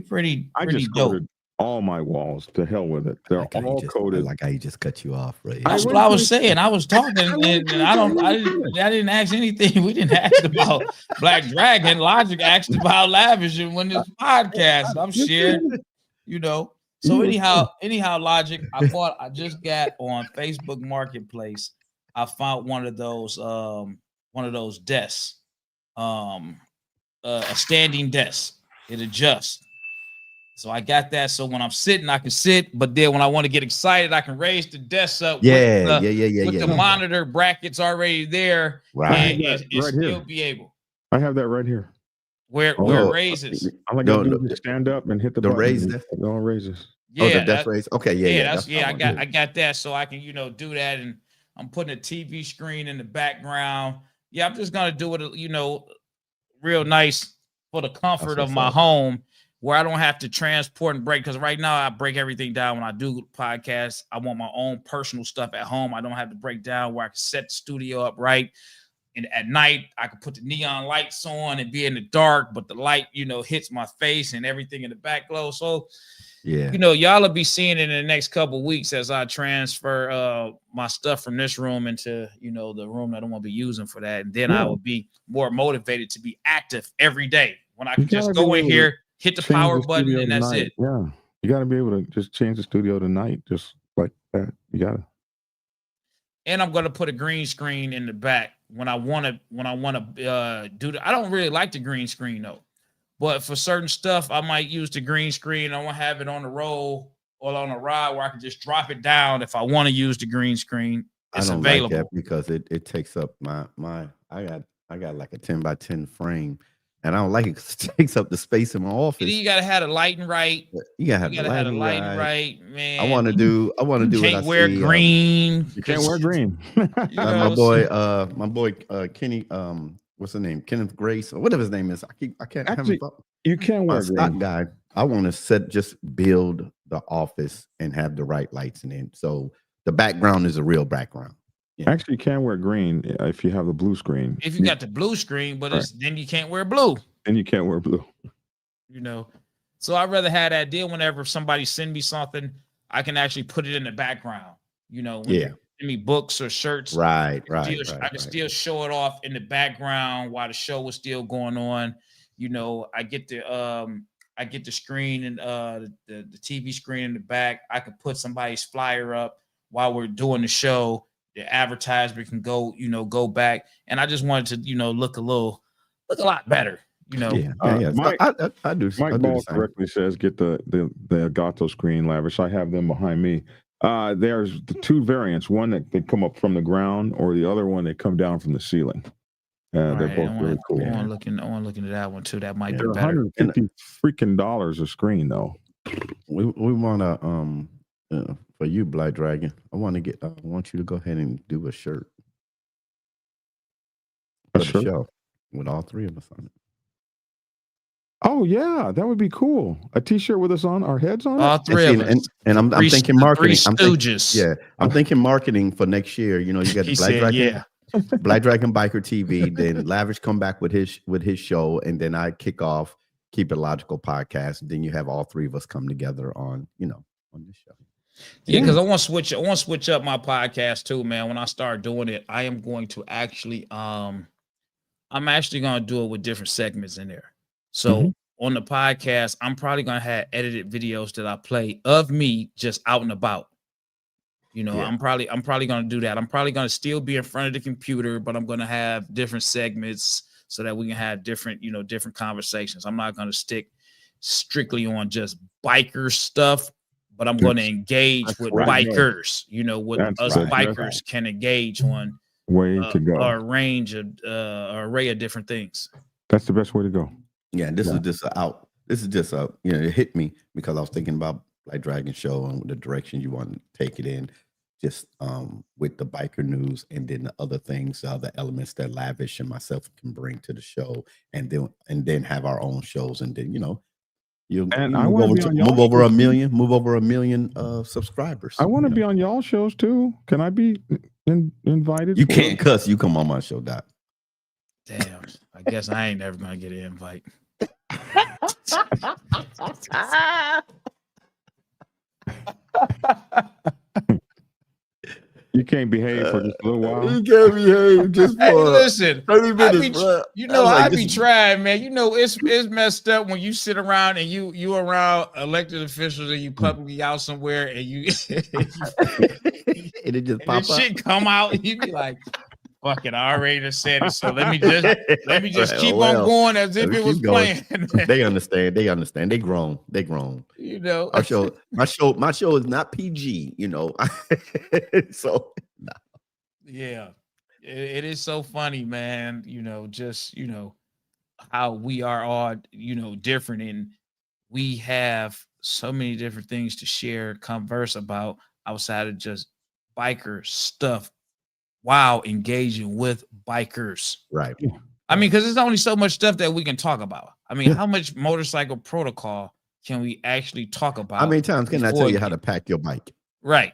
E: pretty
A: I just
E: dope.
A: coated all my walls. To hell with it. They're all
D: I
A: coated.
D: like how you just cut you off, right?
E: That's what I was saying. I was talking, and I didn't ask anything. We didn't ask about Black Dragon. Logic asked about Lavish and when this podcast. I'm sharing, you know. So anyhow, Logic. I just got on Facebook Marketplace. I found one of those desks, a standing desk. It adjusts. So I got that. So when I'm sitting, I can sit. But then when I want to get excited, I can raise the desk up. With the monitor brackets already there.
D: Right.
E: And still be able.
A: I have that right here.
E: Where it raises.
A: All I got to do is stand up and hit the button.
D: Raise
A: it all raises.
E: Yeah,
D: the desk raise. Okay,
E: I got that, so I can do that, and I'm putting a TV screen in the background. Yeah, I'm just gonna do it, real nice for the comfort of my home, where I don't have to transport and break. Because right now I break everything down when I do podcasts. I want my own personal stuff at home. I don't have to break down where I can set the studio up right. And at night, I can put the neon lights on and be in the dark, but the light, hits my face and everything in the back glow. So, y'all will be seeing it in the next couple of weeks as I transfer my stuff from this room into, the room that I'm going to be using for that. And then I will be more motivated to be active every day when I can just go in here, hit the power button, and that's it.
A: Yeah. You got to be able to just change the studio tonight, just like that. You got to.
E: And I'm gonna put a green screen in the back when I want to do that. I don't really like the green screen though, but for certain stuff, I might use the green screen. I want to have it on the roll or on a ride where I can just drop it down if I want to use the green screen. It's available.
D: Like that because it takes up my I got like a 10x10 frame. And I don't like it because it takes up the space in my office.
E: You gotta have the lighting right.
D: You gotta have the lighting
E: right, man.
D: I want to do.
E: You can't wear green.
A: You can't wear green.
D: My boy, Kenny. What's his name? Kenneth Grace or whatever his name is. I can't.
A: Actually, you can't wear green.
D: Guy. I want to just build the office and have the right lights in it. So the background is a real background.
A: Yeah. Actually, you can wear green if you have the blue screen.
E: If you got the blue screen, but then you can't wear blue.
A: Then you can't wear blue.
E: So I'd rather have that deal whenever somebody send me something, I can actually put it in the background. When they send me books or shirts.
D: Right.
E: I can still show it off in the background while the show was still going on. I get the screen and the TV screen in the back. I could put somebody's flyer up while we're doing the show. The advertisement can go back, and I just wanted to, look a lot better,
A: I do. Mike Ball correctly says, get the Elgato screen, Lavish. I have them behind me. There's the two variants: one that they come up from the ground, or the other one they come down from the ceiling. They're both really cool.
E: I want to look into that one too. That might be better.
A: $150 freaking a screen though.
D: We want to for you, Black Dragon, I want you to go ahead and do a shirt. For the show with all three of us on it.
A: Oh yeah, that would be cool. A t-shirt with us on our heads on it.
E: All three of us.
D: And I'm thinking marketing.
E: I'm
D: thinking marketing for next year. You got Black Dragon. Black Dragon Biker TV. Then Lavish come back with his show, and then I kick off Keep It Logical podcast. Then you have all three of us come together on this show.
E: Yeah, because I want to switch up my podcast too, man. When I start doing it, I am going to actually I'm actually going to do it with different segments in there. So on the podcast, I'm probably going to have edited videos that I play of me just out and about. I'm probably going to do that. I'm probably going to still be in front of the computer, but I'm going to have different segments so that we can have different conversations. I'm not going to stick strictly on just biker stuff. But I'm going to engage with bikers, bikers can engage on a range of array of different things.
A: That's the best way to go.
D: Yeah, this is just it hit me because I was thinking about Black Dragon show and the direction you want to take it in, just with the biker news and then the other things, the elements that Lavish and myself can bring to the show, and then have our own shows, and then You
A: And I
D: move
A: want
D: over
A: to be
D: to
A: on y'all
D: move over a
A: shows, too.
D: million, move over a million subscribers.
A: I want to
D: you
A: be
D: know.
A: on y'all shows too. Can I be invited?
D: You
A: for-
D: can't cuss. You come on my show, Doc.
E: Damn. I guess I ain't never gonna get an invite.
A: You can't behave for just a little while.
D: You can't behave just
E: Hey,
D: for
E: listen,
D: 30
E: I
D: minutes,
E: be,
D: bro.
E: you
D: I
E: know,
D: was like,
E: I
D: this
E: be
D: is-
E: trying, man. You know, it's messed up when you sit around and you around elected officials and you publicly out somewhere and you
D: and it just
E: and
D: pop
E: this
D: up.
E: shit come out and you be like, fuck it, I already done said it. So let me just
D: Right,
E: keep
D: well,
E: on going as if
D: let me
E: it was
D: keep going.
E: playing.
D: They understand. They understand. They grown. They grown.
E: You know,
D: My show is not PG, you know. So
E: yeah, it is so funny, man. You know, just how we are all different, and we have so many different things to share, converse about outside of just biker stuff while engaging with bikers.
D: right.
E: I mean, because there's only so much stuff that we can talk about. I mean, how much motorcycle protocol can we actually talk about?
D: How many times can I
E: before
D: tell you how to pack your bike?
E: Right.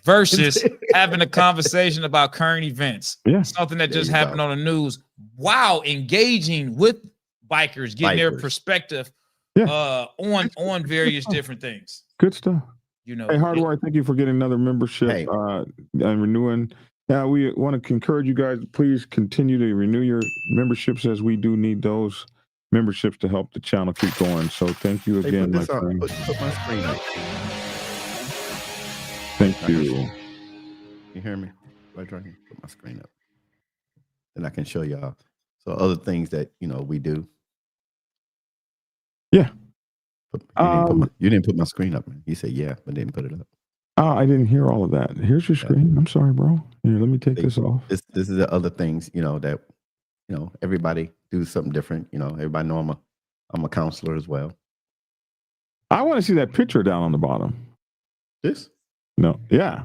E: Versus having a conversation about current events,
A: Yeah.
E: something that
D: There
E: just
D: you
E: happened
D: go.
E: on the news, while engaging with bikers, getting their
D: Bikers.
E: perspective
A: Yeah.
E: on various different things.
A: Good stuff.
E: You know,
A: Hey, Hardwire, thank you for getting another membership
D: Hey.
A: and renewing. Now, we want to encourage you guys, please continue to renew your memberships, as we do need those memberships to help the channel keep going. So thank you
D: Hey,
A: again,
D: put
A: my
D: this on.
A: friend.
D: Put my screen up.
A: Thank you.
D: You hear me? Right here. Put my screen up. Then I can show y'all. So other things that we do.
A: Yeah.
D: You didn't put my screen up, man. You said yeah, but didn't put it up.
A: I didn't hear all of that. Here's your screen. I'm sorry, bro. Here, let me take this off.
D: This is the other things, that everybody do something different. Everybody know I'm a counselor as well.
A: I want to see that picture down on the bottom.
D: This?
A: No. Yeah.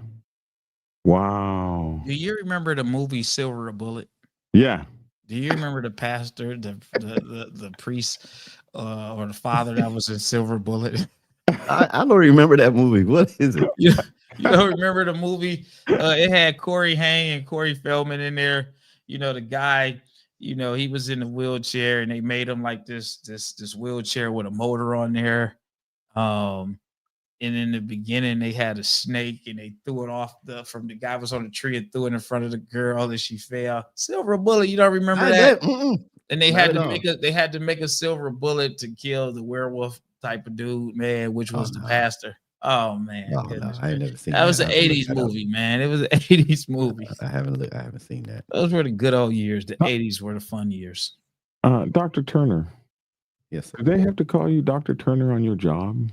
A: Wow.
E: do you remember the movie Silver Bullet?
A: Yeah.
E: Do you remember the pastor, the priest, or the father that was in Silver Bullet?
D: I don't remember that movie. What is it?
E: You don't remember the movie? It had Corey Haim and Corey Feldman in there. The guy, he was in a wheelchair and they made him like this wheelchair with a motor on there. And in the beginning, they had a snake and they threw it off from the guy was on the tree and threw it in front of the girl and she fell. Silver Bullet, you don't remember that? And they had to make a silver bullet to kill the werewolf type of dude, man, which was the pastor. Oh man,
D: No, I ain't never seen
E: that was an 80s movie, man. It was an 80s movie.
D: I haven't seen that.
E: Those were the good old years. The 80s were the fun years.
A: Dr. Turner.
D: Yes, sir.
A: Do they have to call you Dr. Turner on your job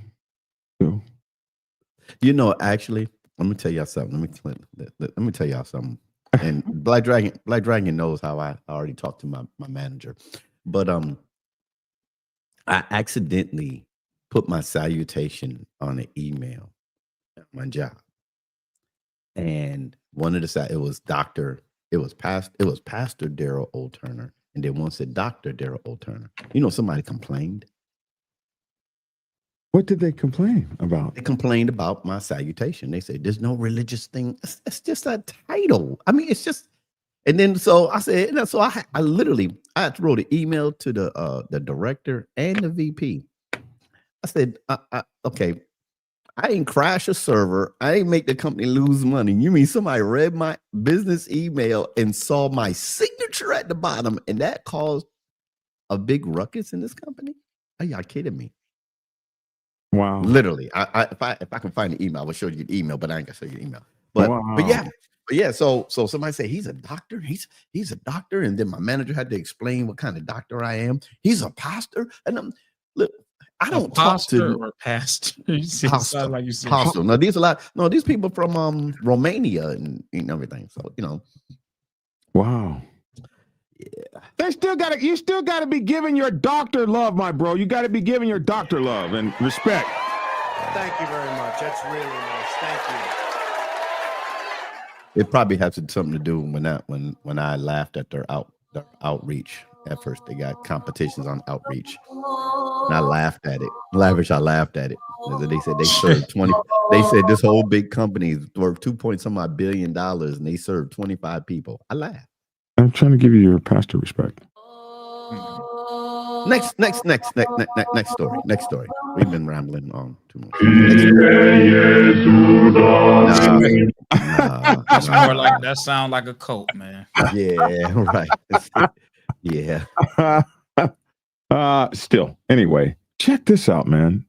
A: too?
D: Actually, let me tell y'all something. Let me tell y'all something. And Black Dragon knows how I already talked to my manager. But I accidentally put my salutation on an email at my job. And one of the it was Pastor Daryl O. Turner. And then one said Dr. Daryl O. Turner. Somebody complained.
A: What did they complain about?
D: They complained about my salutation. They said, there's no religious thing. It's just a title. I mean, it's just, and then, so I said, so I literally wrote an email to the director and the VP. I said, okay, I ain't crash a server. I ain't make the company lose money. You mean somebody read my business email and saw my signature at the bottom, and that caused a big ruckus in this company? Are y'all kidding me?
A: Wow.
D: Literally, if I can find the email, I will show you the email, but I ain't gonna show you the email. But yeah. So somebody said he's a doctor. He's a doctor, and then my manager had to explain what kind of doctor I am. He's a pastor, and I don't talk to
E: or pastor.
D: Pastor.
E: Like you said.
D: Pastor. No, these people from Romania and everything. So
A: Wow.
D: Yeah.
A: You still gotta be giving your doctor love, my bro. You gotta be giving your doctor love and respect.
B: Thank you very much. That's really nice. Thank you.
D: It probably has something to do when I laughed at their outreach at first. They got competitions on outreach. And I laughed at it. Lavish, I laughed at it. They said they served 20. They said this whole big company is worth $2 billion, and they served 25 people. I laughed.
A: I'm trying to give you your pastor respect.
D: Next story. Next story. We've been rambling on too much.
E: That's more like that. Sound like a cult, man.
D: Yeah, right. Yeah.
A: Still, anyway, check this out, man.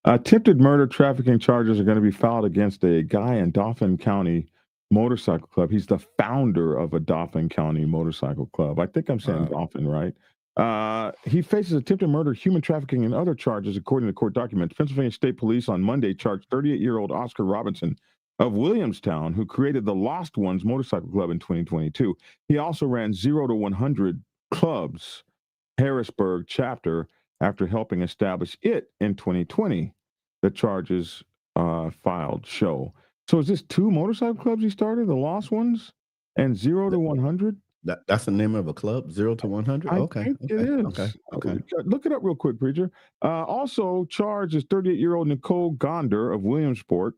A: Attempted murder trafficking charges are going to be filed against a guy in Dauphin County Motorcycle Club. He's the founder of a Dauphin County Motorcycle Club. I think I'm saying Dauphin, right? He faces attempted murder, human trafficking, and other charges, according to court documents. Pennsylvania State Police on Monday charged 38-year-old Oscar Robinson of Williamstown, who created the Lost Ones Motorcycle Club in 2022. He also ran 0 to 100 Clubs Harrisburg chapter after helping establish it in 2020. The charges filed show. So is this 2 motorcycle clubs he started, the Lost Ones, and 0 to 100?
D: That's the name of a club, 0 to 100? Okay.
A: I think it is.
D: Okay.
A: Look it up real quick, preacher. Also charged is 38-year-old Nicole Gonder of Williamsport.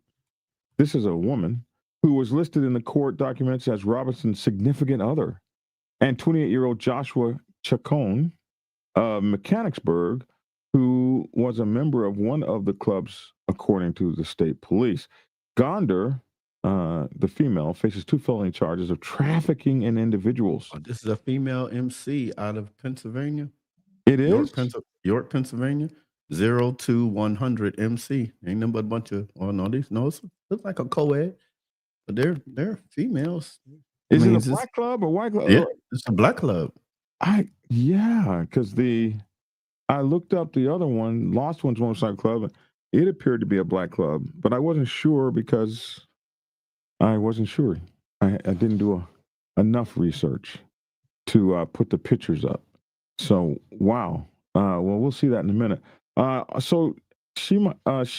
A: This is a woman who was listed in the court documents as Robinson's significant other. And 28-year-old Joshua Chacon of Mechanicsburg, who was a member of one of the clubs, according to the state police. Gonder, the female, faces 2 felony charges of trafficking in individuals.
D: This is a female MC out of Pennsylvania.
A: It is?
D: York, Pennsylvania. 0 to 100 MC. Ain't nothing but a bunch of, it looks like a co-ed, but they're females.
A: Is it a black club or white club?
D: Yeah, it's a black club.
A: Because I looked up the other one, Lost Ones Motorcycle Club. It appeared to be a black club, but I wasn't sure because I wasn't sure. I didn't do enough research to put the pictures up. So, wow. Well, we'll see that in a minute. So she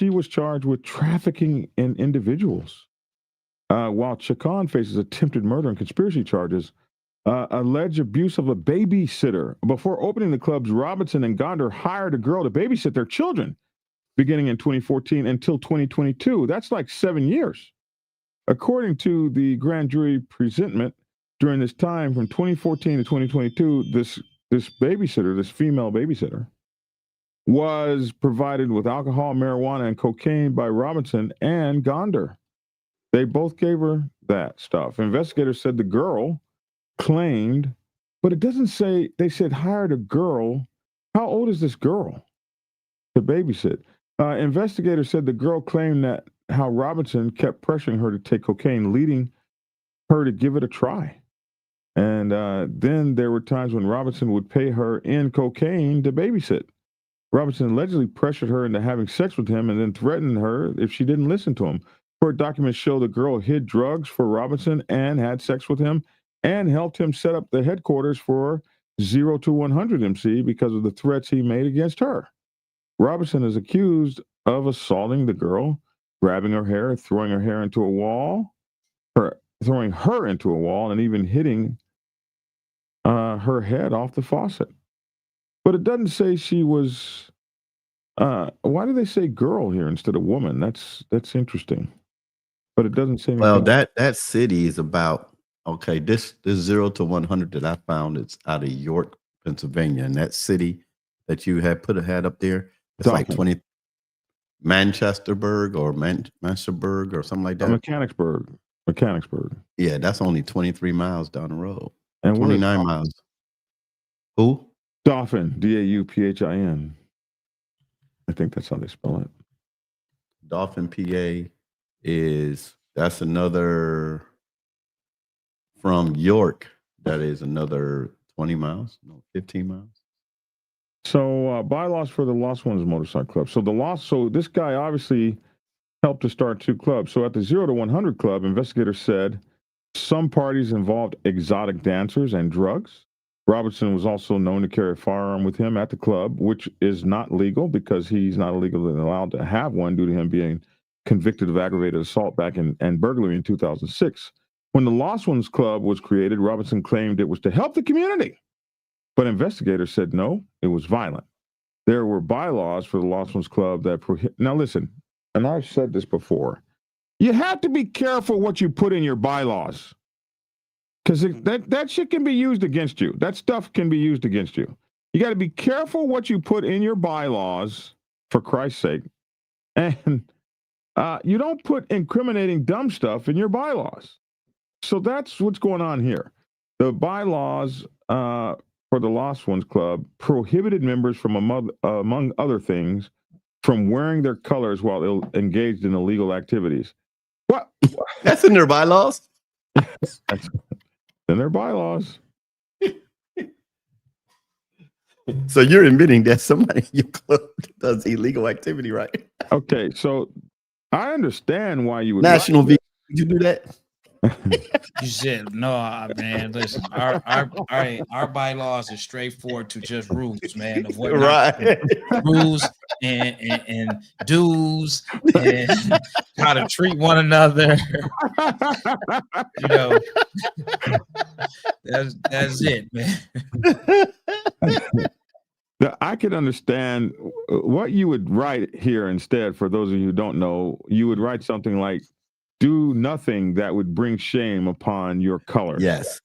A: was charged with trafficking in individuals, while Chacon faces attempted murder and conspiracy charges. Alleged abuse of a babysitter. Before opening the clubs, Robinson and Gonder hired a girl to babysit their children beginning in 2014 until 2022. That's like 7 years. According to the grand jury presentment, during this time from 2014 to 2022, this babysitter, this female babysitter, was provided with alcohol, marijuana, and cocaine by Robinson and Gonder. They both gave her that stuff. Investigators said the girl claimed, but it doesn't say, they said hired a girl. How old is this girl to babysit? Investigators said the girl claimed that how Robinson kept pressuring her to take cocaine, leading her to give it a try. And then there were times when Robinson would pay her in cocaine to babysit. Robinson allegedly pressured her into having sex with him and then threatened her if she didn't listen to him. Court documents show the girl hid drugs for Robinson and had sex with him and helped him set up the headquarters for 0 to 100 MC because of the threats he made against her. Robinson is accused of assaulting the girl, grabbing her hair, throwing her into a wall, and even hitting her head off the faucet. But it doesn't say she was. Why do they say girl here instead of woman? That's interesting. But it doesn't say anything.
D: Well, that city is about, okay, this 0 to 100 that I found is out of York, Pennsylvania. And that city that you had up there, it's like 20, Manchesterburg or Manchesterburg or something like that.
A: Mechanicsburg.
D: Yeah, that's only 23 miles down the road.
A: And
D: 29 miles. Who?
A: Dauphin, Dauphin. I think that's how they spell it.
D: Dauphin, PA that's another, from York, that is another 20 miles, 15 miles.
A: So bylaws for the Lost Ones Motorcycle Club. So this guy obviously helped to start 2 clubs. So at the 0 to 100 Club, investigators said some parties involved exotic dancers and drugs. Robinson was also known to carry a firearm with him at the club, which is not legal because he's not legally allowed to have one due to him being convicted of aggravated assault and burglary in 2006. When the Lost Ones Club was created, Robinson claimed it was to help the community But investigators said no, it was violent. There were bylaws for the Lost Ones Club that now listen, and I've said this before, you have to be careful what you put in your bylaws, because that shit can be used against you. That stuff can be used against you. You got to be careful what you put in your bylaws, for Christ's sake. And you don't put incriminating dumb stuff in your bylaws. So that's what's going on here. The bylaws for the Lost Ones Club prohibited members from, among other things, from wearing their colors while engaged in illegal activities. What?
D: That's in their bylaws?
A: That's in their bylaws.
D: So you're admitting that somebody in your club does illegal activity, right?
A: Okay, so I understand why you would.
D: National V. Did you do that?
E: You said no, man. Listen, our bylaws are straightforward to just rules, man. Of what
D: Right.
E: rules and dues and how to treat one another. You know, that's it, man.
A: I could understand what you would write here instead. For those of you who don't know, you would write something like, do nothing that would bring shame upon your color.
D: Yes.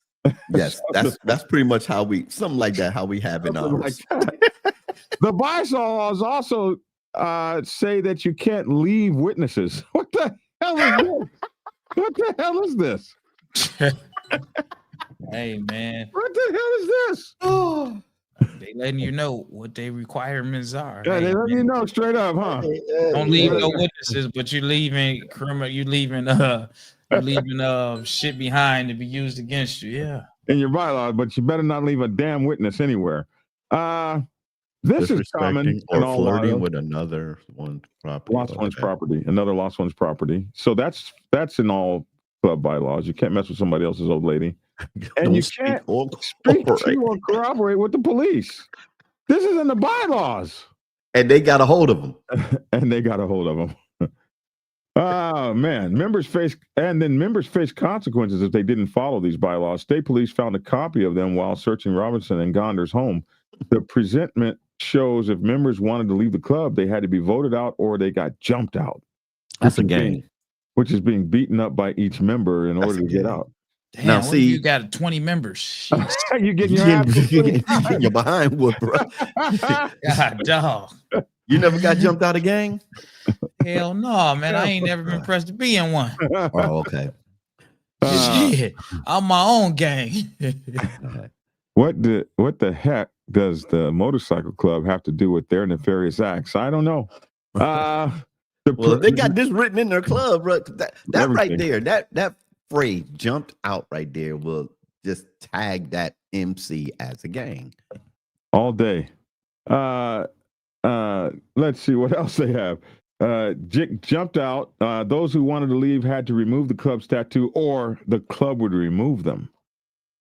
D: Yes. That's pretty much how something like that, how we have in ours.
A: The bylaws also say that you can't leave witnesses. What the hell is this? What the hell is this?
E: Hey, man.
A: What the hell is this?
E: Oh. They letting you know what their requirements are.
A: Yeah, they letting you know straight up, huh?
E: Don't leave no witnesses, but you're leaving criminal. You're leaving shit behind to be used against you. Yeah,
A: in your bylaws, but you better not leave a damn witness anywhere. This is common
D: or flirting with another one's property.
A: Lost One's property, another Lost One's property. So that's in all club bylaws. You can't mess with somebody else's old lady. And you can't speak to or corroborate with the police. This is in the bylaws.
D: And they got a hold of them.
A: Oh, man. Members face consequences if they didn't follow these bylaws. State police found a copy of them while searching Robinson and Gonder's home. The presentment shows if members wanted to leave the club, they had to be voted out or they got jumped out.
D: That's a game.
A: Which is being beaten up by each member in order to get out.
E: Damn,
A: now,
E: see, you got 20 members.
A: You getting your
D: behind whooped, bro.
E: God, dog.
D: You never got jumped out of gang?
E: Hell no, man. I ain't never been pressed to be in one.
D: Oh, okay.
E: Shit, I'm my own gang.
A: What the heck does the motorcycle club have to do with their nefarious acts? I don't know.
D: Well, they got this written in their club, bro. That right there, that phrase jumped out right there will just tag that MC as a gang
A: all day. Let's see what else they have. Jumped out. Those who wanted to leave had to remove the club's tattoo or the club would remove them.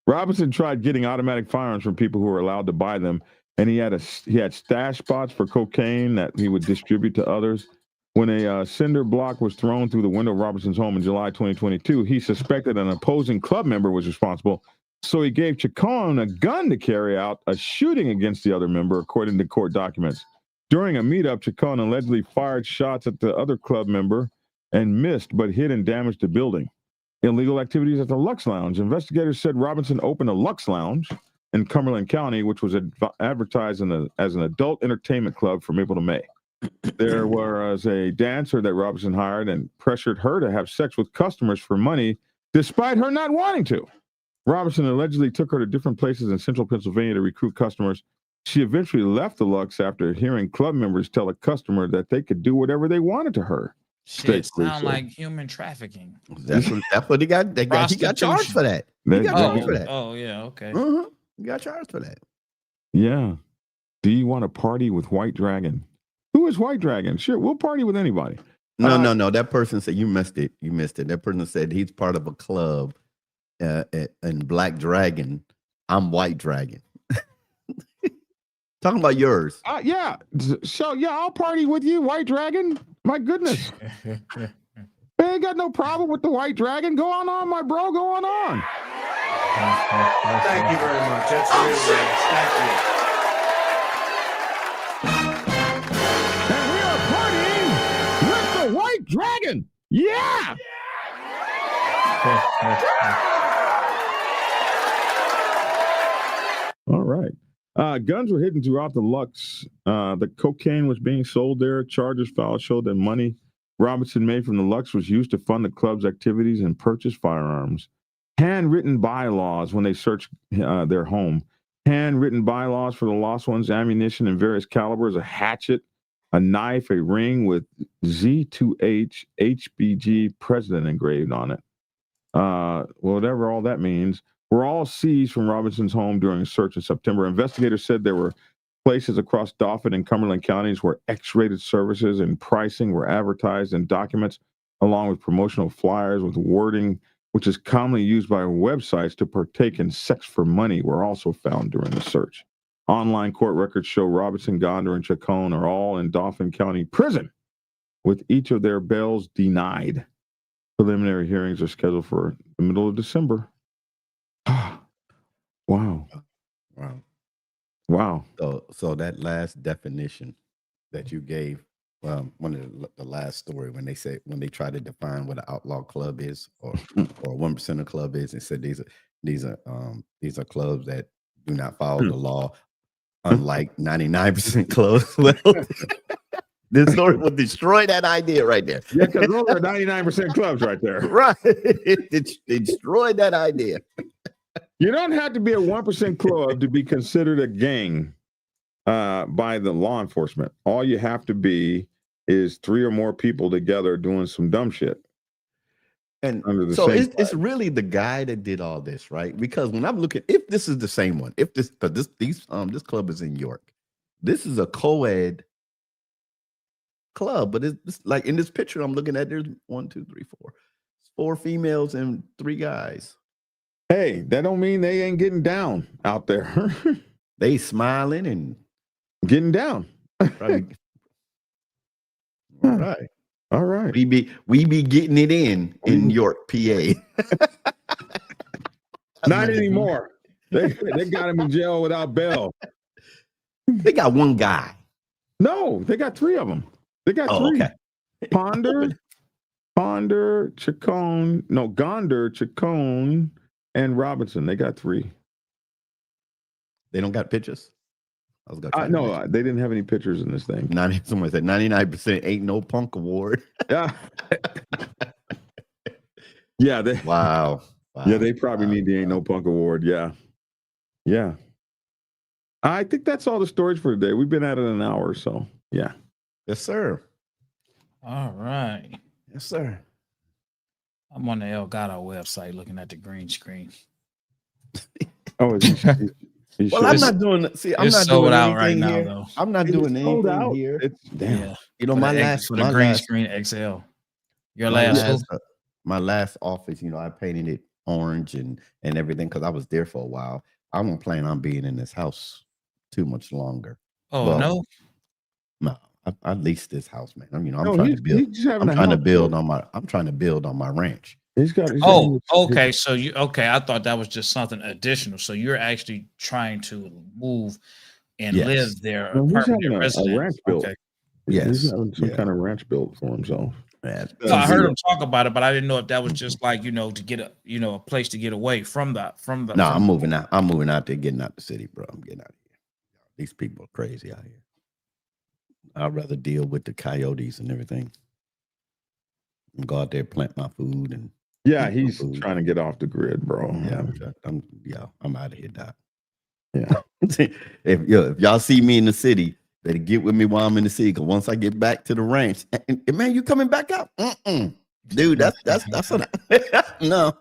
A: Robinson tried getting automatic firearms from people who were allowed to buy them, and he had stash spots for cocaine that he would distribute to others. When a cinder block was thrown through the window of Robinson's home in July 2022, he suspected an opposing club member was responsible, so he gave Chacon a gun to carry out a shooting against the other member, according to court documents. During a meetup, Chacon allegedly fired shots at the other club member and missed, but hit and damaged the building. Illegal activities at the Lux Lounge. Investigators said Robinson opened a Lux Lounge in Cumberland County, which was advertised as an adult entertainment club from April to May. There was a dancer that Robinson hired and pressured her to have sex with customers for money, despite her not wanting to. Robinson allegedly took her to different places in central Pennsylvania to recruit customers. She eventually left the Lux after hearing club members tell a customer that they could do whatever they wanted to her.
E: Shit, sound like human trafficking.
D: That's what he got. He got charged for that. He got charged for that.
E: Oh, yeah, okay.
D: He got charged for that.
A: Yeah. Do you want to party with White Dragon? Who is White Dragon? Sure, we'll party with anybody.
D: No. That person said you missed it. That person said he's part of a club in Black Dragon. I'm White Dragon. Talking about yours.
A: Yeah. So, yeah, I'll party with you, White Dragon. My goodness. I ain't got no problem with the White Dragon. Go on, my bro. Go on.
B: Thank you very much. That's really nice. Thank you.
A: And we are partying with the White Dragon. Yeah. All right. Guns were hidden throughout the Lux. The cocaine was being sold there. Charges filed showed that money Robinson made from the Lux was used to fund the club's activities and purchase firearms. Handwritten bylaws when they searched their home. Handwritten bylaws for the lost ones, ammunition in various calibers, a hatchet, a knife, a ring with Z2H HBG President engraved on it. Whatever all that means, were all seized from Robinson's home during a search in September. Investigators said there were places across Dauphin and Cumberland counties where X-rated services and pricing were advertised in documents, along with promotional flyers with wording which is commonly used by websites to partake in sex for money, were also found during the search. Online court records show Robinson, Gonder, and Chacon are all in Dauphin County Prison, with each of their bails denied. Preliminary hearings are scheduled for the middle of December. Wow.
D: So that last definition that you gave, one of the last story when they try to define what an outlaw club is or 1% club is, and said these are clubs that do not follow the law, unlike 99% clubs. Well, this story will destroy that idea right there.
A: Yeah, because those are 99% clubs right there.
D: Right. It destroyed that idea.
A: You don't have to be a 1% club to be considered a gang by the law enforcement. All you have to be is 3 or more people together doing some dumb shit.
D: And so it's really the guy that did all this, right? Because when I'm looking, if this is the same one, if this club is in York, this is a co-ed club, but it's like in this picture I'm looking at, there's 4 females and 3 guys.
A: Hey, that don't mean they ain't getting down out there.
D: They smiling and
A: getting down.
D: Right. All right. We be getting it in York, PA.
A: Not anymore. They got him in jail without bail.
D: They got one guy.
A: No, they got 3 of them. They got 3.
D: Okay.
A: Gonder, Chacon, and Robinson. They got 3.
D: They don't got pictures?
A: No, they didn't have any pictures in this thing.
D: Someone said 99% ain't no punk award.
A: Yeah. Yeah.
D: Wow.
A: Yeah, they probably need the Ain't No Punk award. Yeah. Yeah. I think that's all the stories for today. We've been at it an hour, so yeah.
D: Yes, sir.
E: All right.
D: Yes, sir.
E: I'm on the Elgato website looking at the green screen.
A: Oh,
D: well, I'm not doing. See, I'm not
E: sold
D: doing
E: out right
D: anything
E: now,
D: here.
E: though.
D: I'm not doing anything here.
A: It's damn.
E: Yeah.
D: You know, my last
E: screen XL. Your
D: my last office. You know, I painted it orange and everything because I was there for a while. I don't plan on being in this house too much longer.
E: Oh, no.
D: I leased this house, man. I'm trying to build. I'm trying to build on my ranch.
E: Okay. So I thought that was just something additional. So you're actually trying to move and live there.
A: No, he's having a ranch built.
E: Okay.
A: Yes. He's having some kind of ranch built for himself.
E: So I heard him talk about it, but I didn't know if that was just like, to get a place to get away from the.
D: No, I'm moving out. I'm moving out there, getting out the city, bro. I'm getting out of here. These people are crazy out here. I'd rather deal with the coyotes and everything. And go out there, plant my food, and
A: he's trying to get off the grid, bro.
D: I'm out of here, Doc.
A: Yeah.
D: if y'all see me in the city, better get with me while I'm in the city. Cause once I get back to the ranch, and man, you coming back out? Dude, that's what no.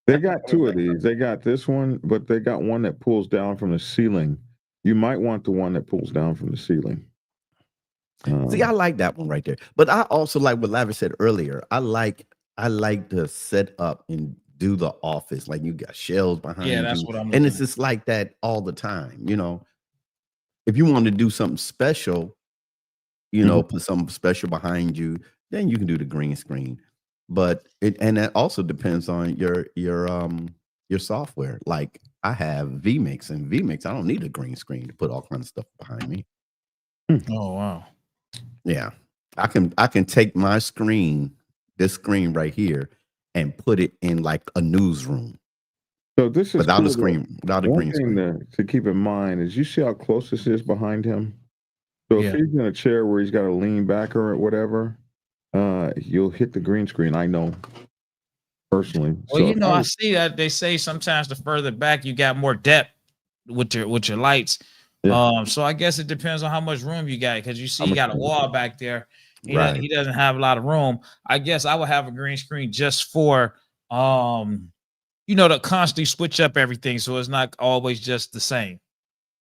A: They got 2 of these. They got this one, but they got one that pulls down from the ceiling. You might want the one that pulls down from the ceiling.
D: See, I like that one right there. But I also like what Lavish said earlier. I like to set up and do the office. Like you got shelves behind you.
E: Yeah, that's what I'm
D: and it's just like that all the time. If you want to do something special, put something special behind you, then you can do the green screen. But that also depends on your your software. Like I have vMix, and vMix, I don't need a green screen to put all kinds of stuff behind me.
E: Oh wow.
D: Yeah, I can take my screen, this screen right here, and put it in like a newsroom.
A: So this is
D: without
A: cool.
D: a screen, without a
A: One
D: green
A: thing
D: screen.
A: to keep in mind is you see how close this is behind him. So
E: Yeah.
A: if he's in a chair where he's got to lean back or whatever, you'll hit the green screen. I know personally.
E: Well,
A: So
E: you
A: if
E: know,
A: I
E: I
A: was-
E: see that they say sometimes the further back you got more depth with your lights.
A: Yeah.
E: So I guess it depends on how much room you got, because you see
A: How
E: you
A: much
E: got a
A: room?
E: wall back there.
D: Right.
E: He doesn't have a lot of room. I guess I would have a green screen just for to constantly switch up everything so it's not always just the same.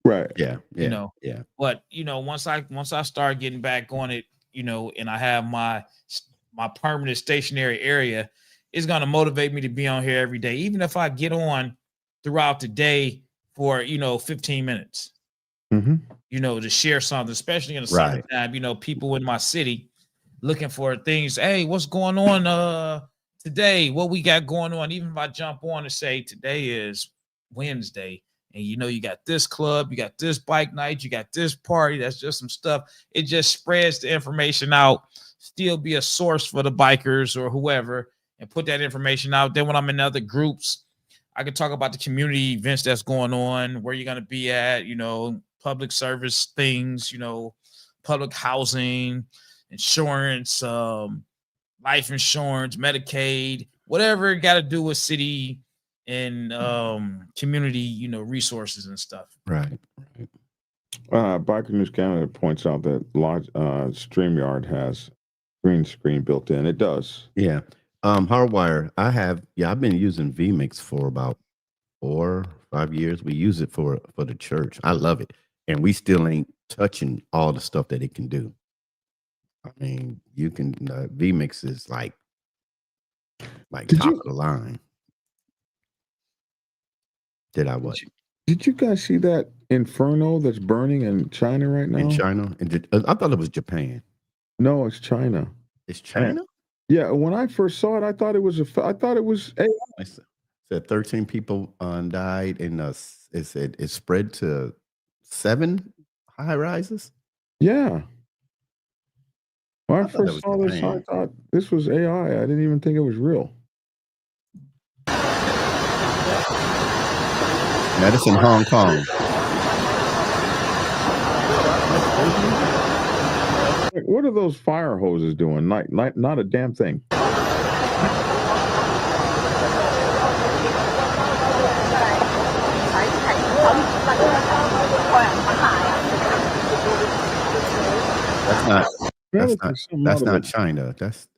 A: Right.
D: Yeah. Yeah.
E: Yeah. But once I start getting back on it, and I have my permanent stationary area, it's going to motivate me to be on here every day, even if I get on throughout the day for 15 minutes.
A: Mm-hmm.
E: To share something, especially in the
D: Right.
E: summertime. People in my city looking for things. Hey, what's going on today? What we got going on? Even if I jump on and say today is Wednesday, and you got this club, you got this bike night, you got this party. That's just some stuff. It just spreads the information out. Still be a source for the bikers or whoever, and put that information out. Then when I'm in other groups, I can talk about the community events that's going on, where you're going to be at, public service things, public housing, insurance, life insurance, Medicaid, whatever it got to do with city and community, resources and stuff.
D: Right.
A: Biker News Canada points out that StreamYard has green screen built in. It does.
D: Yeah. Hardwire, I've been using vMix for about 4 or 5 years. We use it for the church. I love it. And we still ain't touching all the stuff that it can do. I mean, you can vMix is like top of the line. Did I what?
A: Did you guys see that inferno that's burning in China right now?
D: In China? I thought it was Japan.
A: No, it's China.
D: It's China?
A: Yeah, when I first saw it, I thought it was AI.
D: I said 13 people died, and it said it spread to 7 high rises.
A: Yeah. When I
D: thought that
A: first
D: was
A: saw this, I
D: Japan.
A: thought this was AI. I didn't even think it was real.
D: Now that's in Hong Kong.
A: What are those fire hoses doing? Not a damn thing.
D: That's not China. That's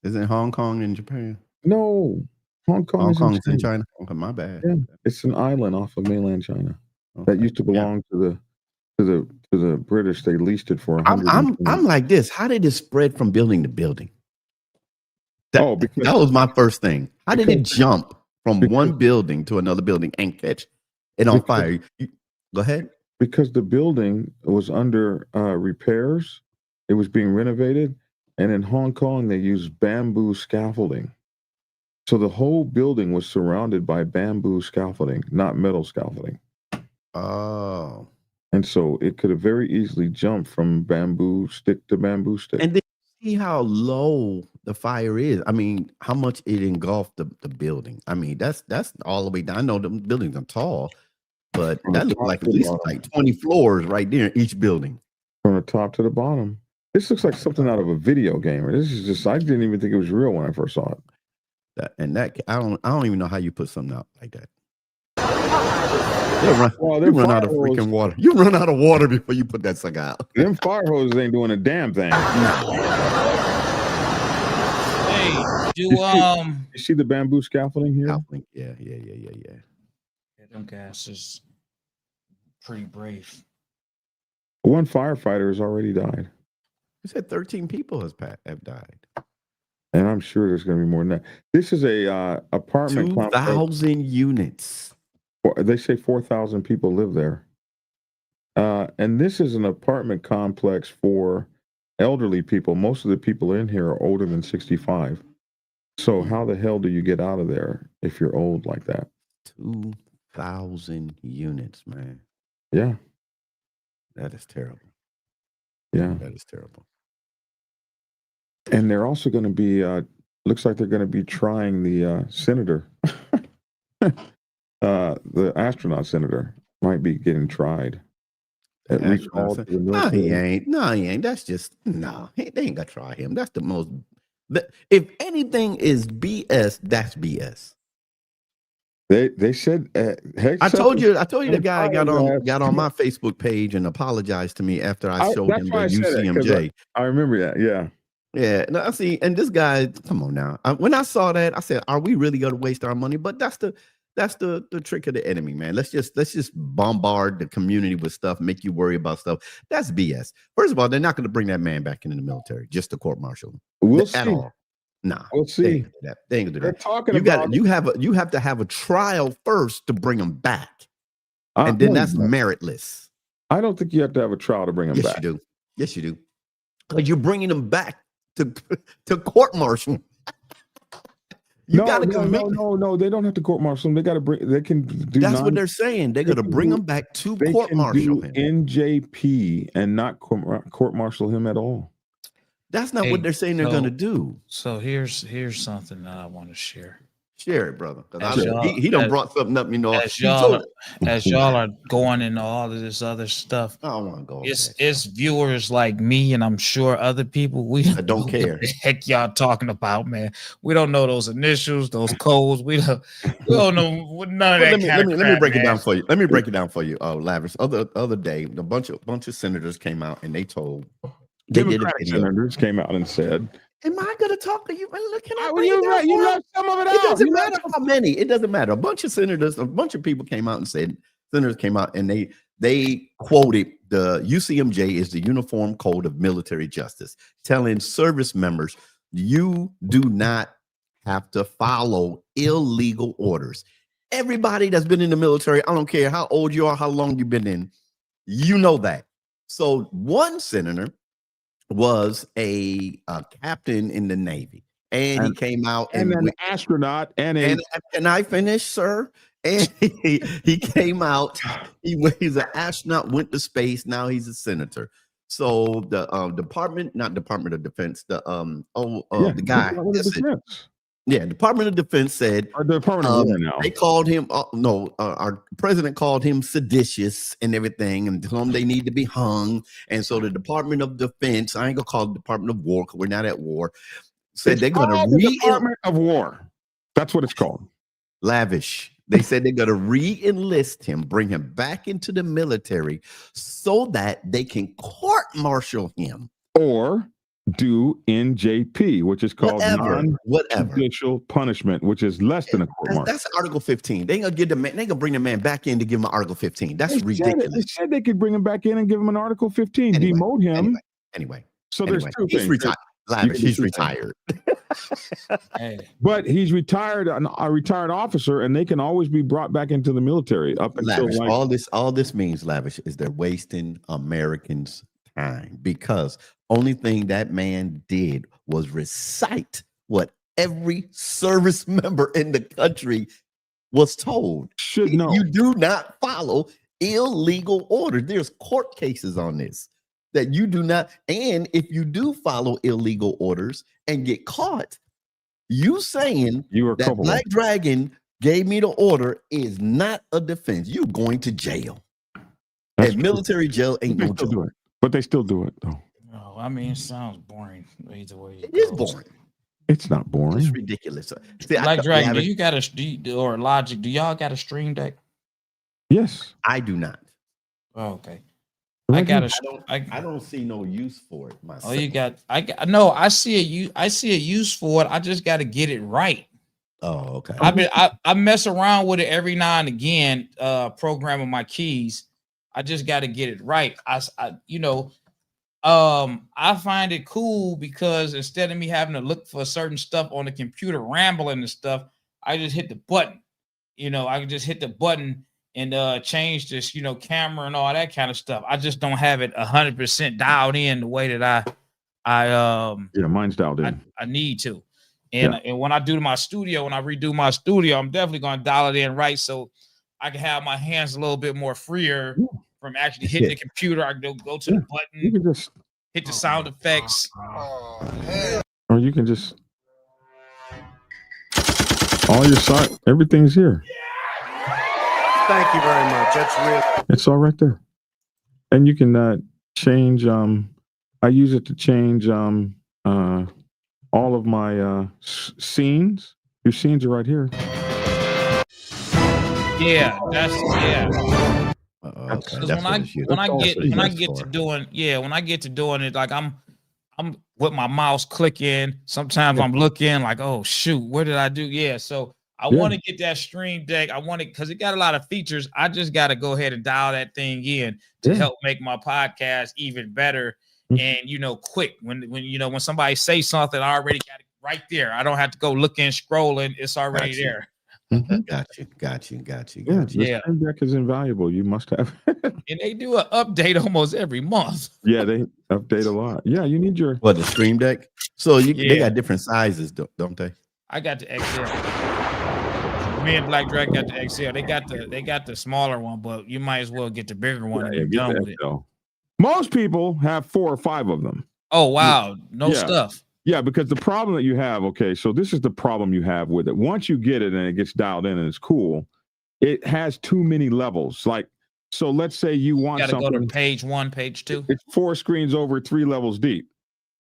D: isn't Hong Kong in Japan?
A: No, Hong Kong.
D: Hong Kong's in China. Okay, my bad.
A: Yeah, it's an island off of mainland China that used to belong to the British. They leased it for 100.
D: I'm like this. How did it spread from building to building?
A: Because
D: that was my first thing. How did it jump from one building to another building and catch it on fire? Go ahead.
A: Because the building was under repairs. It was being renovated, and in Hong Kong they used bamboo scaffolding. So the whole building was surrounded by bamboo scaffolding, not metal scaffolding.
D: Oh.
A: And so it could have very easily jumped from bamboo stick to bamboo stick.
D: And then see how low the fire is. I mean, how much it engulfed the building. I mean, that's all the way down. I know the buildings are tall, but that looked like at least like 20 floors right there in each building.
A: From the top to the bottom. This looks like something out of a video game. This is just, I didn't even think it was real when I first saw it.
D: I don't even know how you put something out like that. You run out of freaking water. You run out of water before you put that sucker out.
A: Them fire hoses ain't doing a damn thing.
E: Hey,
A: you see the bamboo scaffolding here?
D: Scaffolding. Yeah.
E: Them guys is pretty brave.
A: One firefighter has already died.
D: You said 13 people have died.
A: And I'm sure there's going to be more than that. This is a apartment
D: 2,000 units.
A: They say 4,000 people live there. And this is an apartment complex for elderly people. Most of the people in here are older than 65. So how the hell do you get out of there if you're old like that?
D: 2,000 units, man.
A: Yeah.
D: That is terrible.
A: Yeah.
D: That is terrible.
A: And they're also going to be, looks like they're going to be trying the senator. The astronaut senator might be getting tried. At recall to the
D: No, he
A: military.
D: ain't. No, he ain't. That's just they ain't gonna try him. That's the most. If anything is BS, that's BS.
A: They said
D: I told you the guy got on my Facebook page and apologized to me after I showed him the UCMJ.
A: I remember that. Yeah.
D: Yeah. No, see, and this guy, come on now. When I saw that, I said, "Are we really gonna waste our money?" But that's the trick of the enemy, man. Let's just bombard the community with stuff, make you worry about stuff. That's BS. First of all, they're not going to bring that man back into the military just to court martial.
A: We'll see.
D: At all. Nah,
A: we'll see.
D: They ain't gonna do
A: They're
D: that.
A: talking
D: You have to have a trial first to bring him back, and then that's meritless.
A: I don't think you have to have a trial to bring him back.
D: Yes, you do. Yes, you do. Because you're bringing him back to court martial.
A: No, they don't have to court martial him. They got to bring. They can do.
D: That's what they're saying. They're going to bring him back to court martial him.
A: NJP and not court martial him at all.
D: That's not what they're saying they're going to do.
E: So here's something that I want to share.
D: Share it, brother. He done brought something up,
E: As y'all are going into all of this other stuff,
D: I don't want to go.
E: It's viewers like me, and I'm sure other people. I
D: don't care.
E: What the heck y'all talking about, man? We don't know those initials, those codes. We don't know none of that.
D: Let me break it down for you. Let me break it down for you. Lavish. Other day, a bunch of senators came out and they told.
A: Democratic senators came out and said,
D: "Am I going to talk to you? Look, can I
A: you left some of it out.
D: It doesn't matter how many. It doesn't matter. A bunch of senators, a bunch of people came out and said, senators came out and they quoted the UCMJ is the Uniform Code of Military Justice, telling service members you do not have to follow illegal orders. Everybody that's been in the military, I don't care how old you are, how long you've been in, you know that. So one senator was a captain in the Navy, and he came out
A: and an astronaut and
D: I finished, sir. And he came out. He's an astronaut, went to space. Now he's a senator. So the Department of Defense, the guy. Department of Defense said,
A: or the Department of War now.
D: They called him, our president called him seditious and everything, and told him they need to be hung. And so the Department of Defense, I ain't gonna call it Department of War because we're not at war, said they're gonna
A: Department of War. That's what it's called.
D: Lavish. They said they're gonna re-enlist him, bring him back into the military so that they can court-martial him.
A: Or do NJP, which is called non-judicial punishment, which is less than a court martial.
D: That's Article 15. They ain't gonna get the man. They gonna bring the man back in to give him an Article 15. That's ridiculous.
A: They said they could bring him back in and give him an Article 15, demote him.
D: Anyway,
A: so there's two things.
D: Retired. Lavish, he's retired.
A: But he's retired, a retired officer, and they can always be brought back into the military up until
D: Lavish, all this means, Lavish, is they're wasting Americans' time, because only thing that man did was recite what every service member in the country was told.
A: Should know.
D: You do not follow illegal orders. There's court cases on this that you do not. And if you do follow illegal orders and get caught, you saying
A: you were
D: that Black Dragon gave me the order is not a defense. You're going to jail. And military jail ain't no joke.
A: But they still do it, though.
E: No, I mean, it sounds boring either way.
D: It is boring.
A: It's not boring.
D: It's ridiculous. See,
E: Black Dragon, or Logic, do y'all got a stream deck?
A: Yes.
D: I do not.
E: Oh, okay.
D: I don't see no use for it myself.
E: I see a use for it. I just got to get it right.
D: Oh, okay.
E: I mess around with it every now and again, programming my keys. I just got to get it right. I find it cool because instead of me having to look for certain stuff on the computer, rambling and stuff, I just hit the button. I can just hit the button and change this, camera and all that kind of stuff. I just don't have it 100% dialed in the way that I
A: mine's dialed in.
E: I need to. And when I do my studio, when I redo my studio, I'm definitely going to dial it in right so I can have my hands a little bit more freer from actually hitting the computer. I can go to the button,
A: You can just
E: hit the sound effects.
A: or you can just all your side, everything's here.
B: Thank you very much. That's real.
A: It's all right there. And you can change I use it to change all of my scenes. Your scenes are right here.
E: Yeah, that's
D: Okay,
E: because
D: that's
E: when I get to doing it, like I'm with my mouse clicking. Sometimes I'm looking like, oh shoot, what did I do? Yeah, so I want to get that Stream Deck. I want it because it got a lot of features. I just got to go ahead and dial that thing in to help make my podcast even better. And quick when somebody say something, I already got it right there. I don't have to go looking, scrolling. It's already there.
D: Got you.
A: The Stream Deck is invaluable. You must have.
E: And they do an update almost every month.
A: Yeah, they update a lot. Yeah, you need your
D: the Stream Deck. So they got different sizes, don't they?
E: I got the XL. Me and Black Dragon got the XL. They got the smaller one, but you might as well get the bigger one and you're done with it.
A: Most people have 4 or 5 of them.
E: Oh wow, stuff.
A: Yeah, because the problem that you have, so this is the problem you have with it. Once you get it and it gets dialed in and it's cool, it has too many levels. Like, so let's say you want something.
E: Go to page 1, page 2.
A: It's 4 screens over 3 levels deep.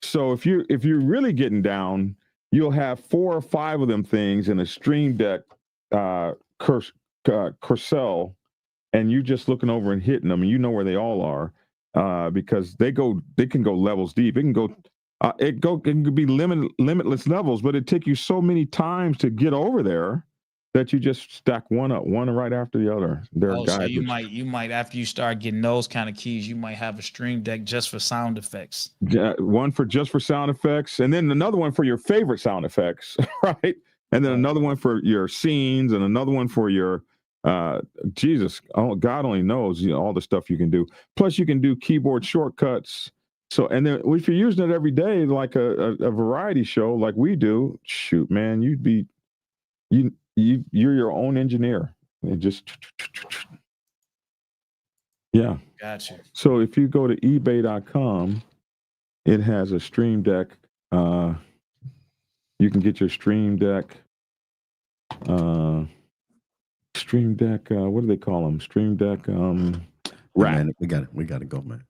A: So if you're really getting down, you'll have 4 or 5 of them things in a Stream Deck Curcell, and you just looking over and hitting them, and you know where they all are, because they can go levels deep. It can go. It can be limitless levels, but it take you so many times to get over there that you just stack one right after the other.
E: So you might after you start getting those kind of keys, you might have a Stream Deck just for sound effects.
A: One for sound effects, and then another one for your favorite sound effects, right? And then another one for your scenes, and another one for your Jesus. Oh, God only knows all the stuff you can do. Plus, you can do keyboard shortcuts. So, and then if you're using it every day, like a variety show, like we do, shoot, man, you're your own engineer. It just, yeah.
E: Gotcha.
A: So if you go to ebay.com, it has a Stream Deck. You can get your Stream Deck. What do they call them? Stream Deck rack.
D: Man, we got to go, man.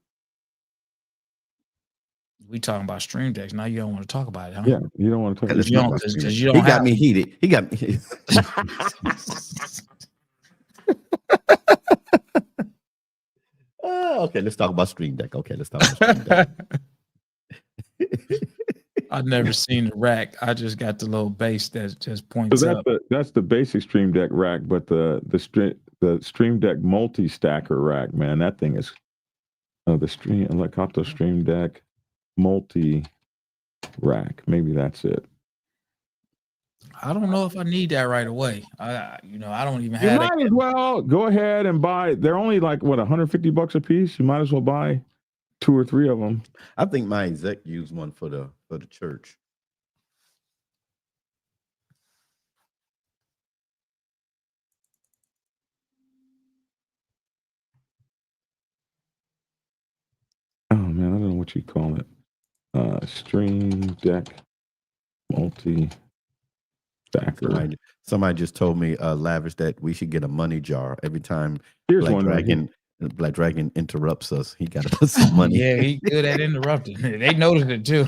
E: We talking about Stream Decks. Now you don't want to talk about it, huh?
A: Yeah, you don't want to talk about
E: it.
D: He got me heated. Okay, let's talk about Stream Deck.
A: I've
E: never seen the rack. I just got the little base that just points up.
A: That's the basic Stream Deck rack, but the Stream Deck multi-stacker rack, man, that thing is the Stream Deck multi rack. Maybe that's it.
E: I don't know if I need that right away. I don't even have.
A: You might as well go ahead and buy. They're only like $150 a piece. You might as well buy 2 or 3 of them.
D: I think my exec used one for the church.
A: Oh man, I don't know what you call it. Stream Deck multi stacker.
D: Somebody just told me, Lavish, that we should get a money jar every time Black Dragon interrupts us. He got to put some money.
E: Yeah, he good at interrupting. They noticed it too.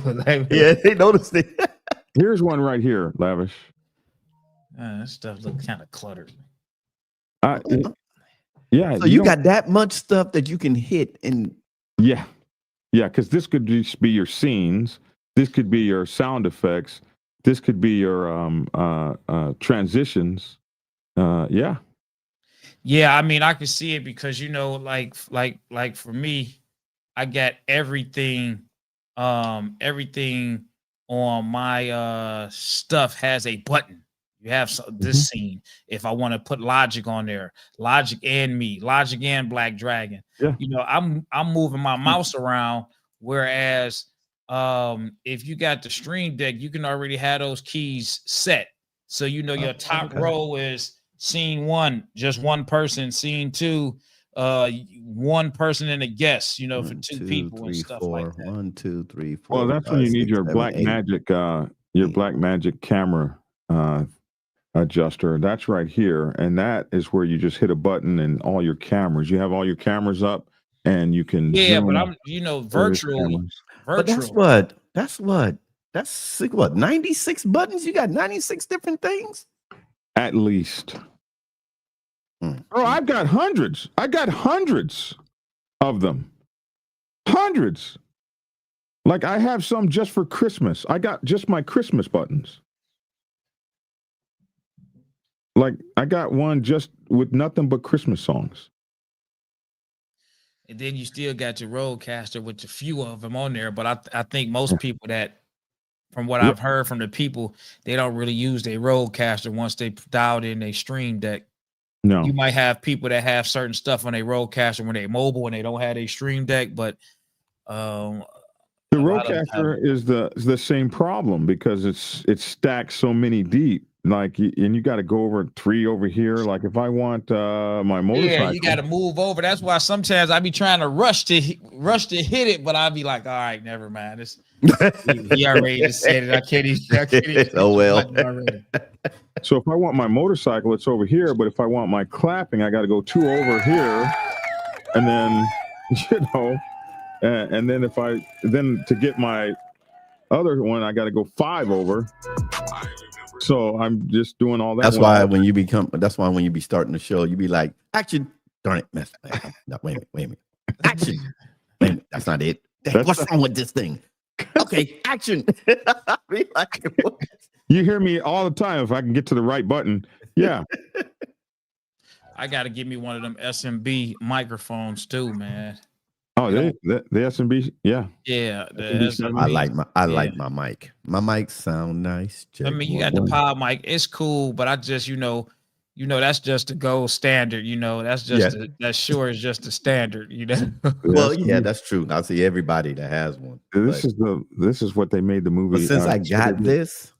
D: Yeah, they noticed it.
A: Here's one right here, Lavish.
E: That stuff looks kind of cluttered.
A: Yeah.
D: So you got that much stuff that you can hit and.
A: Yeah, because this could just be your scenes. This could be your sound effects. This could be your transitions. Yeah.
E: Yeah, I mean, I can see it because like for me, I got everything. Everything on my stuff has a button. You have this scene. If I want to put Logic on there, Logic and me, Logic and Black Dragon.
A: Yeah.
E: I'm moving my mouse around, whereas if you got the Stream Deck, you can already have those keys set. So you know your top row is scene 1, just one person, scene 2, one person and a guest, you know, for two people
D: 3,
E: and stuff
D: 4.
E: like that.
D: 1, 2, 3, 4.
A: Well, that's when you need your Black Magic camera adjuster. That's right here, and that is where you just hit a button and all your cameras. You have all your cameras up, and you can.
E: Yeah, but I'm virtually.
D: But that's what 96 buttons. You got 96 different things.
A: At least. Oh, I've got hundreds. I got hundreds of them. Hundreds. Like I have some just for Christmas. I got just my Christmas buttons. Like I got one just with nothing but Christmas songs.
E: And then you still got your Rodecaster with a few of them on there. But I think most people that, from what I've heard from the people, they don't really use their Rodecaster once they dialed in their Stream Deck.
A: No.
E: You might have people that have certain stuff on their Rodecaster when they're mobile and they don't have a Stream Deck, but
A: the Rodecaster is the same problem because it's stacked so many deep. Like, and you got to go over 3 over here. Like if I want my motorcycle,
E: yeah, you got to move over. That's why sometimes I be trying to rush to hit it, but I'll be like, all right, never mind. He already just said it. I can't even.
D: Oh well.
A: So if I want my motorcycle, it's over here. But if I want my clapping, I got to go 2 over here, and then and then to get my other one, I got to go 5 over. So I'm just doing all that.
D: That's why when you be starting the show, you be like, action. Darn it. No, wait a minute. Action. Wait a minute. That's not it. What's wrong with this thing? Okay, action.
A: You hear me all the time if I can get to the right button. Yeah.
E: I got to give me one of them SMB microphones too, man.
A: Oh, the SMB, yeah.
E: Yeah,
D: I like my mic. My mic sound nice.
E: I mean, you got the pod mic. It's cool, but I just, that's just the gold standard. That's just that sure is just the standard.
D: Well, yeah, that's true. I see everybody that has one.
A: This is what they made the movie.
D: But since I got this,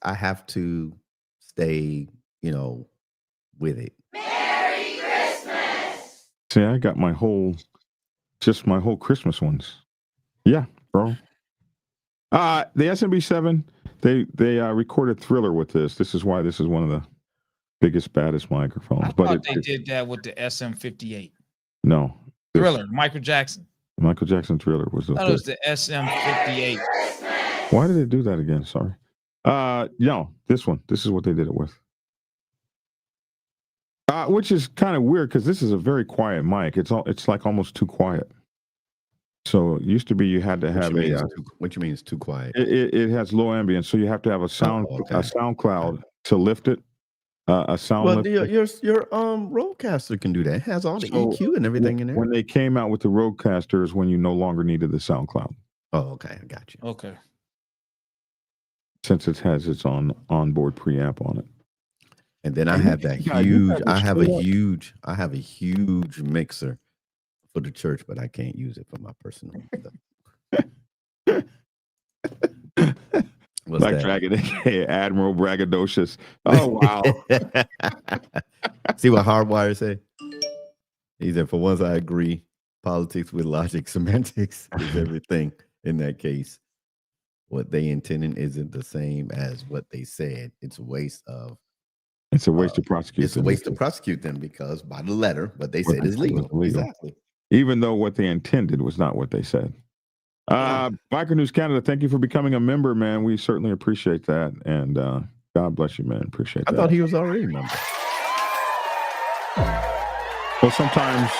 D: I have to stay, with it.
C: Merry Christmas.
A: See, I got my whole Christmas ones. Yeah, bro. The SMB7, they recorded Thriller with this. This is why this is one of the biggest, baddest microphones.
E: I thought they did that with the SM58.
A: No.
E: Thriller, Michael Jackson.
A: Michael Jackson Thriller was the.
E: That was the SM58.
A: Why did they do that again? Sorry. No, this one. This is what they did it with. Which is kind of weird because this is a very quiet mic. It's like almost too quiet. So it used to be you had to have
D: what you mean it's too quiet?
A: It has low ambience, so you have to have a sound cloud to lift it. A sound.
D: Well, your Rodecaster can do that. It has all the EQ and everything in there.
A: When they came out with the Rodecaster is when you no longer needed the sound cloud.
D: Oh, okay, I got you.
E: Okay.
A: Since it has its onboard preamp on it.
D: And then I have that huge. I have a huge mixer for the church, but I can't use it for my personal stuff.
A: Black Dragon, aka Admiral Braggadocious. Oh wow!
D: See what Hardwire say? He said, "For once, I agree. Politics with logic, semantics is everything. In that case, what they intended isn't the same as what they said. It's a waste of."
A: It's a waste to prosecute.
D: It's a waste to prosecute them because by the letter, what they said is legal. Exactly.
A: Even though what they intended was not what they said. Biker News Canada, thank you for becoming a member, man. We certainly appreciate that. And God bless you, man. Appreciate that.
D: I thought he was already a member.
A: Well, sometimes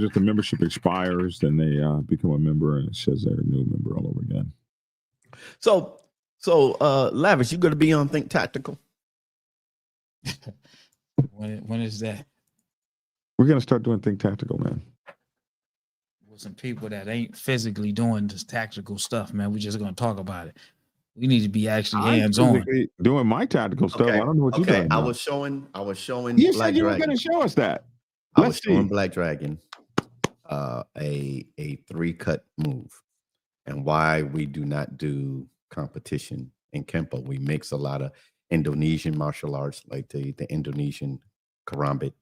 A: if the membership expires, then they become a member and it says they're a new member all over again.
D: So, Lavish, you going to be on Think Tactical?
E: When is that?
A: We're going to start doing Think Tactical, man.
E: With some people that ain't physically doing this tactical stuff, man. We're just going to talk about it. We need to be actually hands-on.
A: Doing my tactical stuff. I don't know what you're doing.
D: I was showing.
A: You said you were going to show us that.
D: I was showing Black Dragon a 3-cut move, and why we do not do competition in Kempo. We mix a lot of Indonesian martial arts, like the Indonesian karambit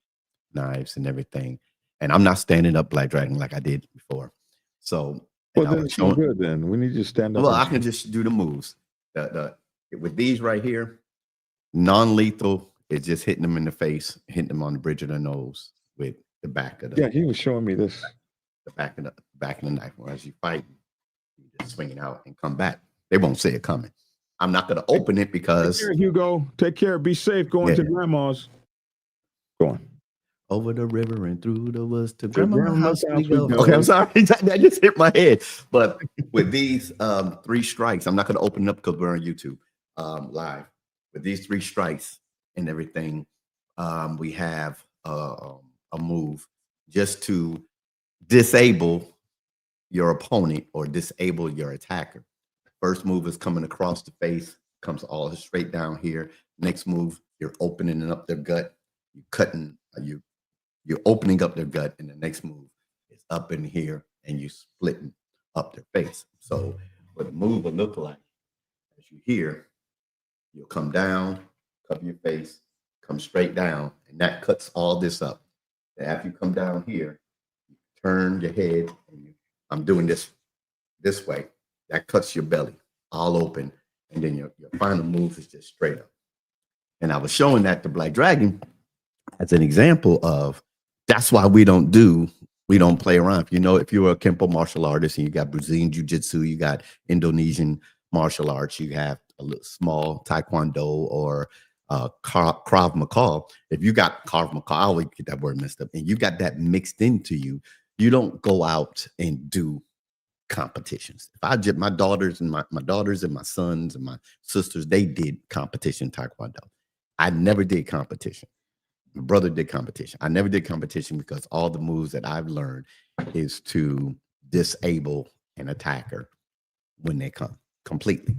D: knives and everything. And I'm not standing up Black Dragon like I did before. So,
A: well, then it's no good. Then we need you to stand up.
D: Well, I can just do the moves. With these right here, non-lethal is just hitting them in the face, hitting them on the bridge of the nose with the back of the.
A: Yeah, he was showing me this.
D: The back of the knife. Whereas you fight, you just swing it out and come back. They won't see it coming. I'm not going to open it because.
A: Take care, Hugo. Take care. Be safe going to grandma's. Go on.
D: Over the river and through the woods to grandma's house we go.
A: go.
D: Okay, I'm sorry. That just hit my head. But with these 3 strikes, I'm not going to open it up because we're on YouTube live. With these 3 strikes and everything, we have a move just to disable your opponent or disable your attacker. First move is coming across the face, comes all straight down here. Next move, you're opening up their gut. You're cutting, you're opening up their gut, and the next move is up in here, and you splitting up their face. So what the move will look like, as you hear, you'll come down, cover your face, come straight down, and that cuts all this up. And after you come down here, you turn your head, and I'm doing this way. That cuts your belly all open, and then your final move is just straight up. And I was showing that to Black Dragon as an example of that's why we don't play around. If you're a Kempo martial artist and you got Brazilian Jiu-Jitsu, you got Indonesian martial arts, you have a little small Taekwondo or Krav Maga. If you got Krav Maga, I always get that word messed up, and you got that mixed into you, you don't go out and do competitions. If I just my daughters and my sons and my sisters, they did competition Taekwondo. I never did competition. My brother did competition. I never did competition because all the moves that I've learned is to disable an attacker when they come completely.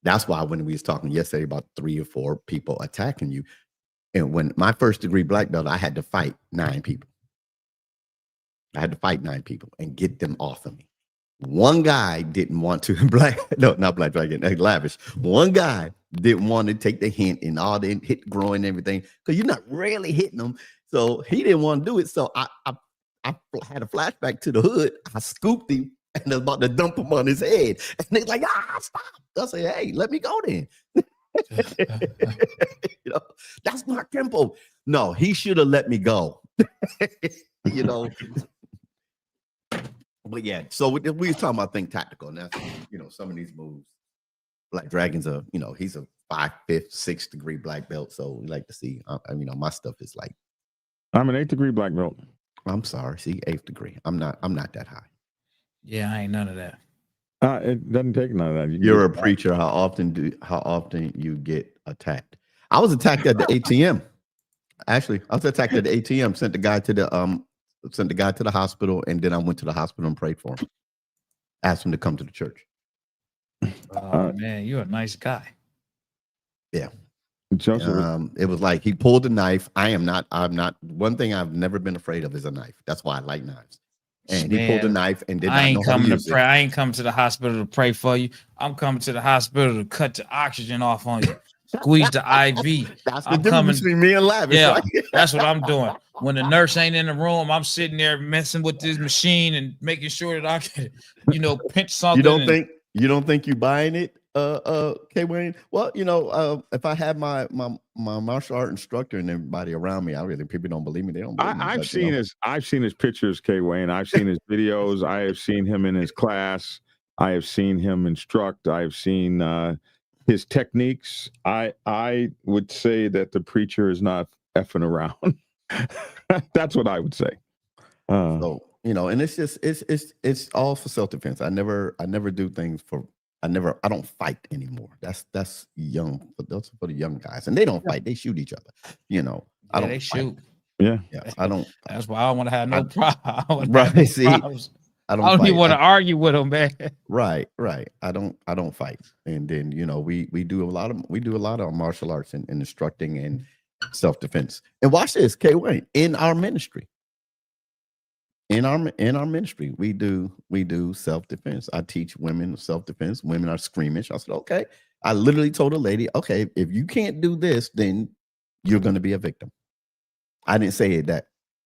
D: That's why when we was talking yesterday about 3 or 4 people attacking you, and when my first degree black belt, I had to fight 9 people. I had to fight 9 people and get them off of me. One guy didn't want to not Black Dragon, Lavish. One guy didn't want to take the hint and all the hit groin and everything because you're not really hitting them. So he didn't want to do it. So I had a flashback to the hood. I scooped him and I was about to dump him on his head. And they're like, stop. I said, hey, let me go then. That's not Kempo. No, he should have let me go. But yeah, so we was talking about think tactical, and that's some of these moves. Black Dragon's he's a 5th, 5th, 6th degree black belt, so we like to see. My stuff is like.
A: I'm an 8th degree black belt.
D: I'm sorry, see 8th degree. I'm not that high.
E: Yeah, I ain't none of that.
A: It doesn't take none of that.
D: You're a preacher. How often you get attacked? I was attacked at the ATM. Actually, I was attacked at the ATM. Sent the guy to the hospital, and then I went to the hospital and prayed for him. Asked him to come to the church.
E: Oh man, you're a nice guy.
D: Yeah.
A: Joseph.
D: It was like he pulled a knife. I'm not. One thing I've never been afraid of is a knife. That's why I like knives. And he pulled a knife and did not know how to use it.
E: I ain't coming to the hospital to pray for you. I'm coming to the hospital to cut the oxygen off on you. Squeeze the IV.
D: That's the difference between me and Lavish.
E: Yeah,
D: right?
E: That's what I'm doing. When the nurse ain't in the room, I'm sitting there messing with this machine and making sure that I can, pinch something.
D: You don't think you buying it, K Wayne? Well, if I have my martial art instructor and everybody around me, people don't believe me. They don't believe me.
A: I've seen his pictures, K Wayne. I've seen his videos. I have seen him in his class. I have seen him instruct. I've seen his techniques. I would say that the preacher is not effing around. That's what I would say.
D: So and it's just it's all for self-defense. I never do things I don't fight anymore. That's young. Those for the young guys, and they don't fight. They shoot each other. I don't.
E: They shoot.
A: Yeah.
D: I don't.
E: That's why I don't want to have no problem.
D: Right. See, I don't
E: even want to argue with them, man.
D: Right. I don't fight. And then we do a lot of martial arts and instructing and self-defense. And watch this, K Wayne, in our ministry. in our ministry, we do self-defense. I teach women self-defense. Women are squeamish. I said, okay. I literally told a lady, okay, if you can't do this, then you're going to be a victim. I didn't say it that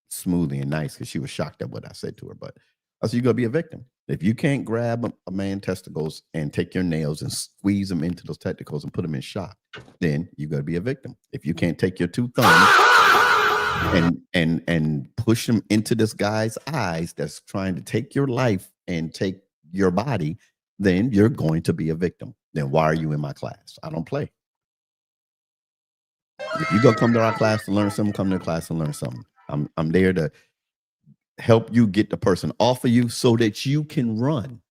D: smoothly and nice because she was shocked at what I said to her, but I said, you're going to be a victim. If you can't grab a man's testicles and take your nails and squeeze them into those testicles and put them in shock, then you're going to be a victim. If you can't take your two thumbs and push them into this guy's eyes that's trying to take your life and take your body, then you're going to be a victim. Then why are you in my class? I don't play. If you go come to our class to learn something, come to the class and learn something. I'm there to help you get the person off of you so that you can run.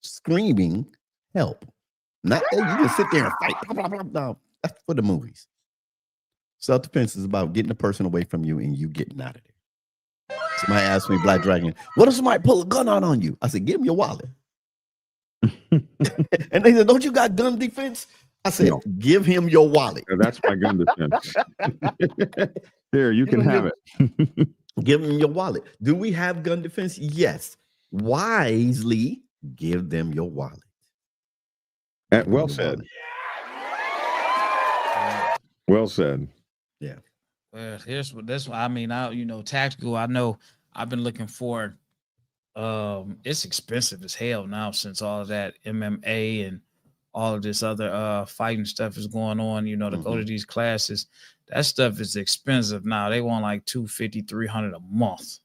D: Screaming, help. Not that you can sit there and fight. Blah, blah, blah. No, that's for the movies. Self-defense is about getting the person away from you and you getting out of there. Somebody asked me, Black Dragon, what if somebody pull a gun out on you? I said, give him your wallet. And they said, don't you got gun defense? I said, no. Give him your wallet.
A: That's my gun defense. There, you can have it.
D: Give him your wallet. Do we have gun defense? Yes. Wisely give them your wallet.
A: Well said. Well said.
D: Yeah.
E: Well, here's what this one. I mean, tactical. I know I've been looking for. It's expensive as hell now since all of that MMA and all of this other fighting stuff is going on. To go to these classes, that stuff is expensive now. They want like $250, $300 a month.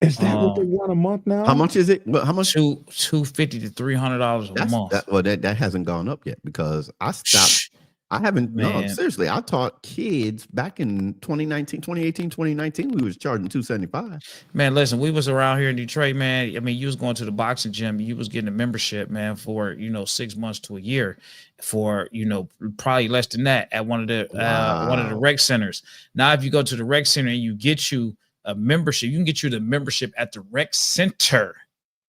A: Is that what they want a month now?
D: How much is it? How much?
E: $250 to $300 a month.
D: That hasn't gone up yet because I stopped. I haven't. Man. No, seriously. I taught kids back in 2018, 2019. We was charging $275.
E: Man, listen, we was around here in Detroit, man. I mean, you was going to the boxing gym. You was getting a membership, man, for 6 months to a year, for probably less than that at one of the rec centers. Now, if you go to the rec center and you get you a membership, you can get you the membership at the rec center.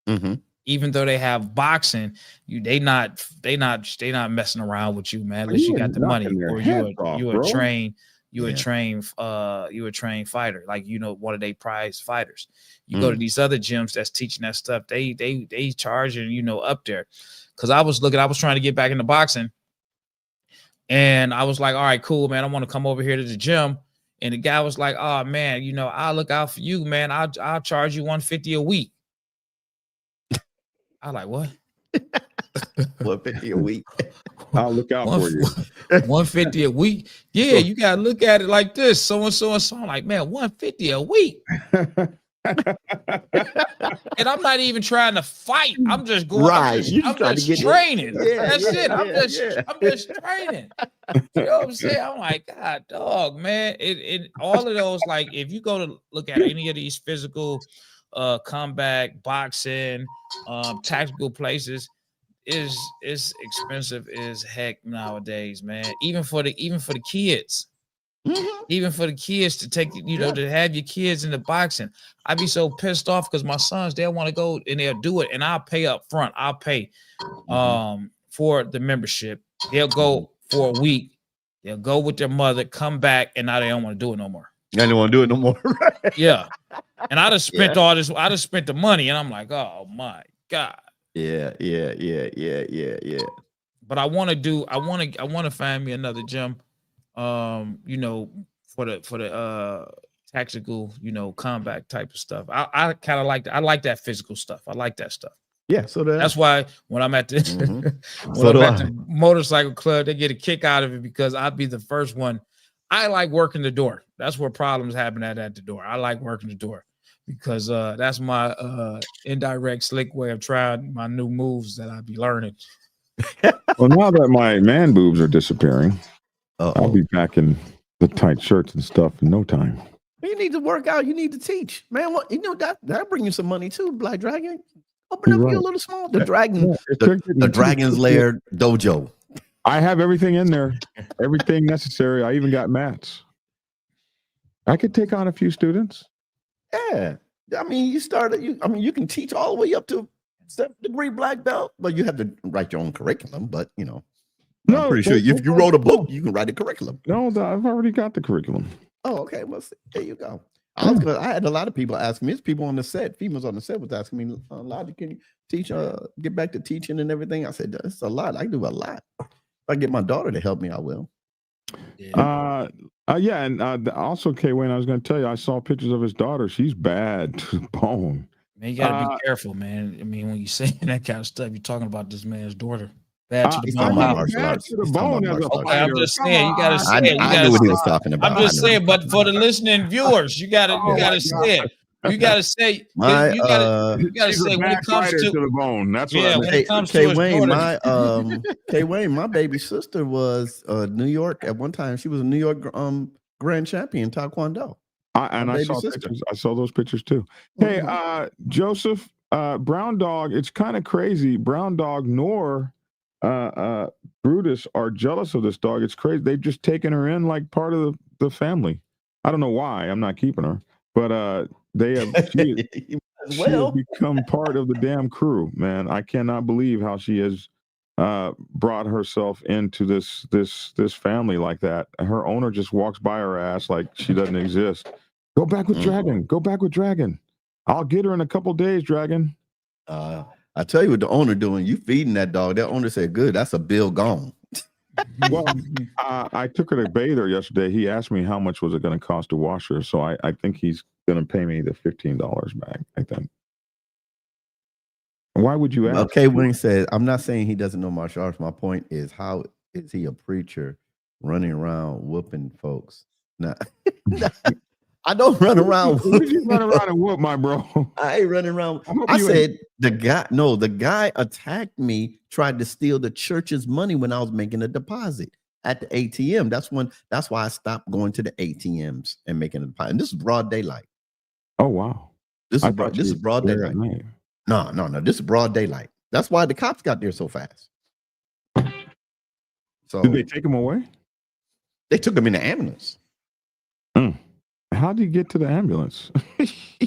E: Mm-hmm. Even though they have boxing, they not messing around with you, man. Unless you got the money, or you a trained fighter, like one of their prize fighters. You go to these other gyms that's teaching that stuff. They charging up there. Because I was trying to get back into boxing, and I was like, all right, cool, man. I want to come over here to the gym, and the guy was like, oh man, I'll look out for you, man. I'll charge you $150 a week. I like, what?
D: $150 a week.
A: I'll look out for you.
E: $150 a week. Yeah, you gotta look at it like this. So and so and so. I'm like, man, $150 a week. And I'm not even trying to fight. I'm just going. Right. I'm just training. Yeah, that's it. I'm just training. You know what I'm saying? I'm like, God, dog, man. It all of those, like, if you go to look at any of these physical combat, boxing, tactical places, is expensive as heck nowadays, man. Even for the kids. Mm-hmm. Even for the kids to take, to have your kids in the boxing. I'd be so pissed off because my sons, they'll want to go and they'll do it, and I'll pay up front. I'll pay for the membership. They'll go for a week. They'll go with their mother, come back, and now they don't want to do it no more.
D: They don't want to do it no more. Right?
E: Yeah. And I just spent all this. I just spent the money, and I'm like, oh my God.
D: Yeah.
E: But I want to find me another gym. For the tactical, combat type of stuff. I kind of like that physical stuff. I like that stuff.
D: Yeah, so
E: that's why when I'm at the the motorcycle club, they get a kick out of it because I'll be the first one. I like working the door. That's where problems happen at the door. I like working the door because that's my indirect slick way of trying my new moves that I be learning.
A: Well, now that my man boobs are disappearing, I'll be back in the tight shirts and stuff in no time.
D: You need to work out. You need to teach, man. What that'll bring you some money too, Black Dragon. Open up your little small the Dragon's Lair dojo.
A: I have everything in there, everything necessary. I even got mats. I could take on a few students.
D: Yeah, I mean, you can teach all the way up to 7th degree black belt, but you have to write your own curriculum. But I'm pretty sure if you wrote a book, you can write a curriculum.
A: No, I've already got the curriculum.
D: Oh, okay. Well, there you go. I had a lot of people asking me. It's people on the set, females on the set was asking me, Lottie, can you teach, get back to teaching and everything? I said, it's a lot. I do a lot. If I get my daughter to help me, I will.
A: Yeah, and also, K. Wayne, I was going to tell you, I saw pictures of his daughter. She's bad to the bone.
E: Man, you got to be careful, man. I mean, when you say that kind of stuff, you're talking about this man's daughter. Bad to the bone.
A: Bad to the bone.
E: Okay, I'm just saying, you got to say it.
D: I knew what he was talking about.
E: I'm just saying, but for the listening viewers, you got to say it. You got to say, you got to say when it comes to
A: the bone. That's what
E: when it comes to
D: Wayne, K. Wayne, my baby sister was New York at one time. She was a New York grand champion Taekwondo.
A: I saw pictures. I saw those pictures too. Hey, Joseph, Brown Dog. It's kind of crazy. Brown Dog nor Brutus are jealous of this dog. It's crazy. They've just taken her in like part of the family. I don't know why. I'm not keeping her, but they have she has become part of the damn crew, man. I cannot believe how she has brought herself into this family like that. Her owner just walks by her ass like she doesn't exist. Go back with Dragon. Go back with Dragon. I'll get her in a couple days, Dragon.
D: I tell you what the owner doing. You feeding that dog. That owner said, good. That's a bill gone.
A: Well, I took her to bathe her yesterday. He asked me how much was it going to cost to wash her. So I think he's going to pay me the $15 back, I think. Why would you ask?
D: Okay, when he says, I'm not saying he doesn't know martial arts. My point is, how is he a preacher running around whooping folks? Now, I don't run around.
A: You run around and whoop my bro.
D: I ain't running around. I said the guy attacked me, tried to steal the church's money when I was making a deposit at the ATM. That's why I stopped going to the ATMs and making a deposit. And this is broad daylight.
A: Oh wow.
D: This is broad daylight. No. This is broad daylight. That's why the cops got there so fast. So
A: did they take him away?
D: They took him in the ambulance.
A: How did he get to the ambulance?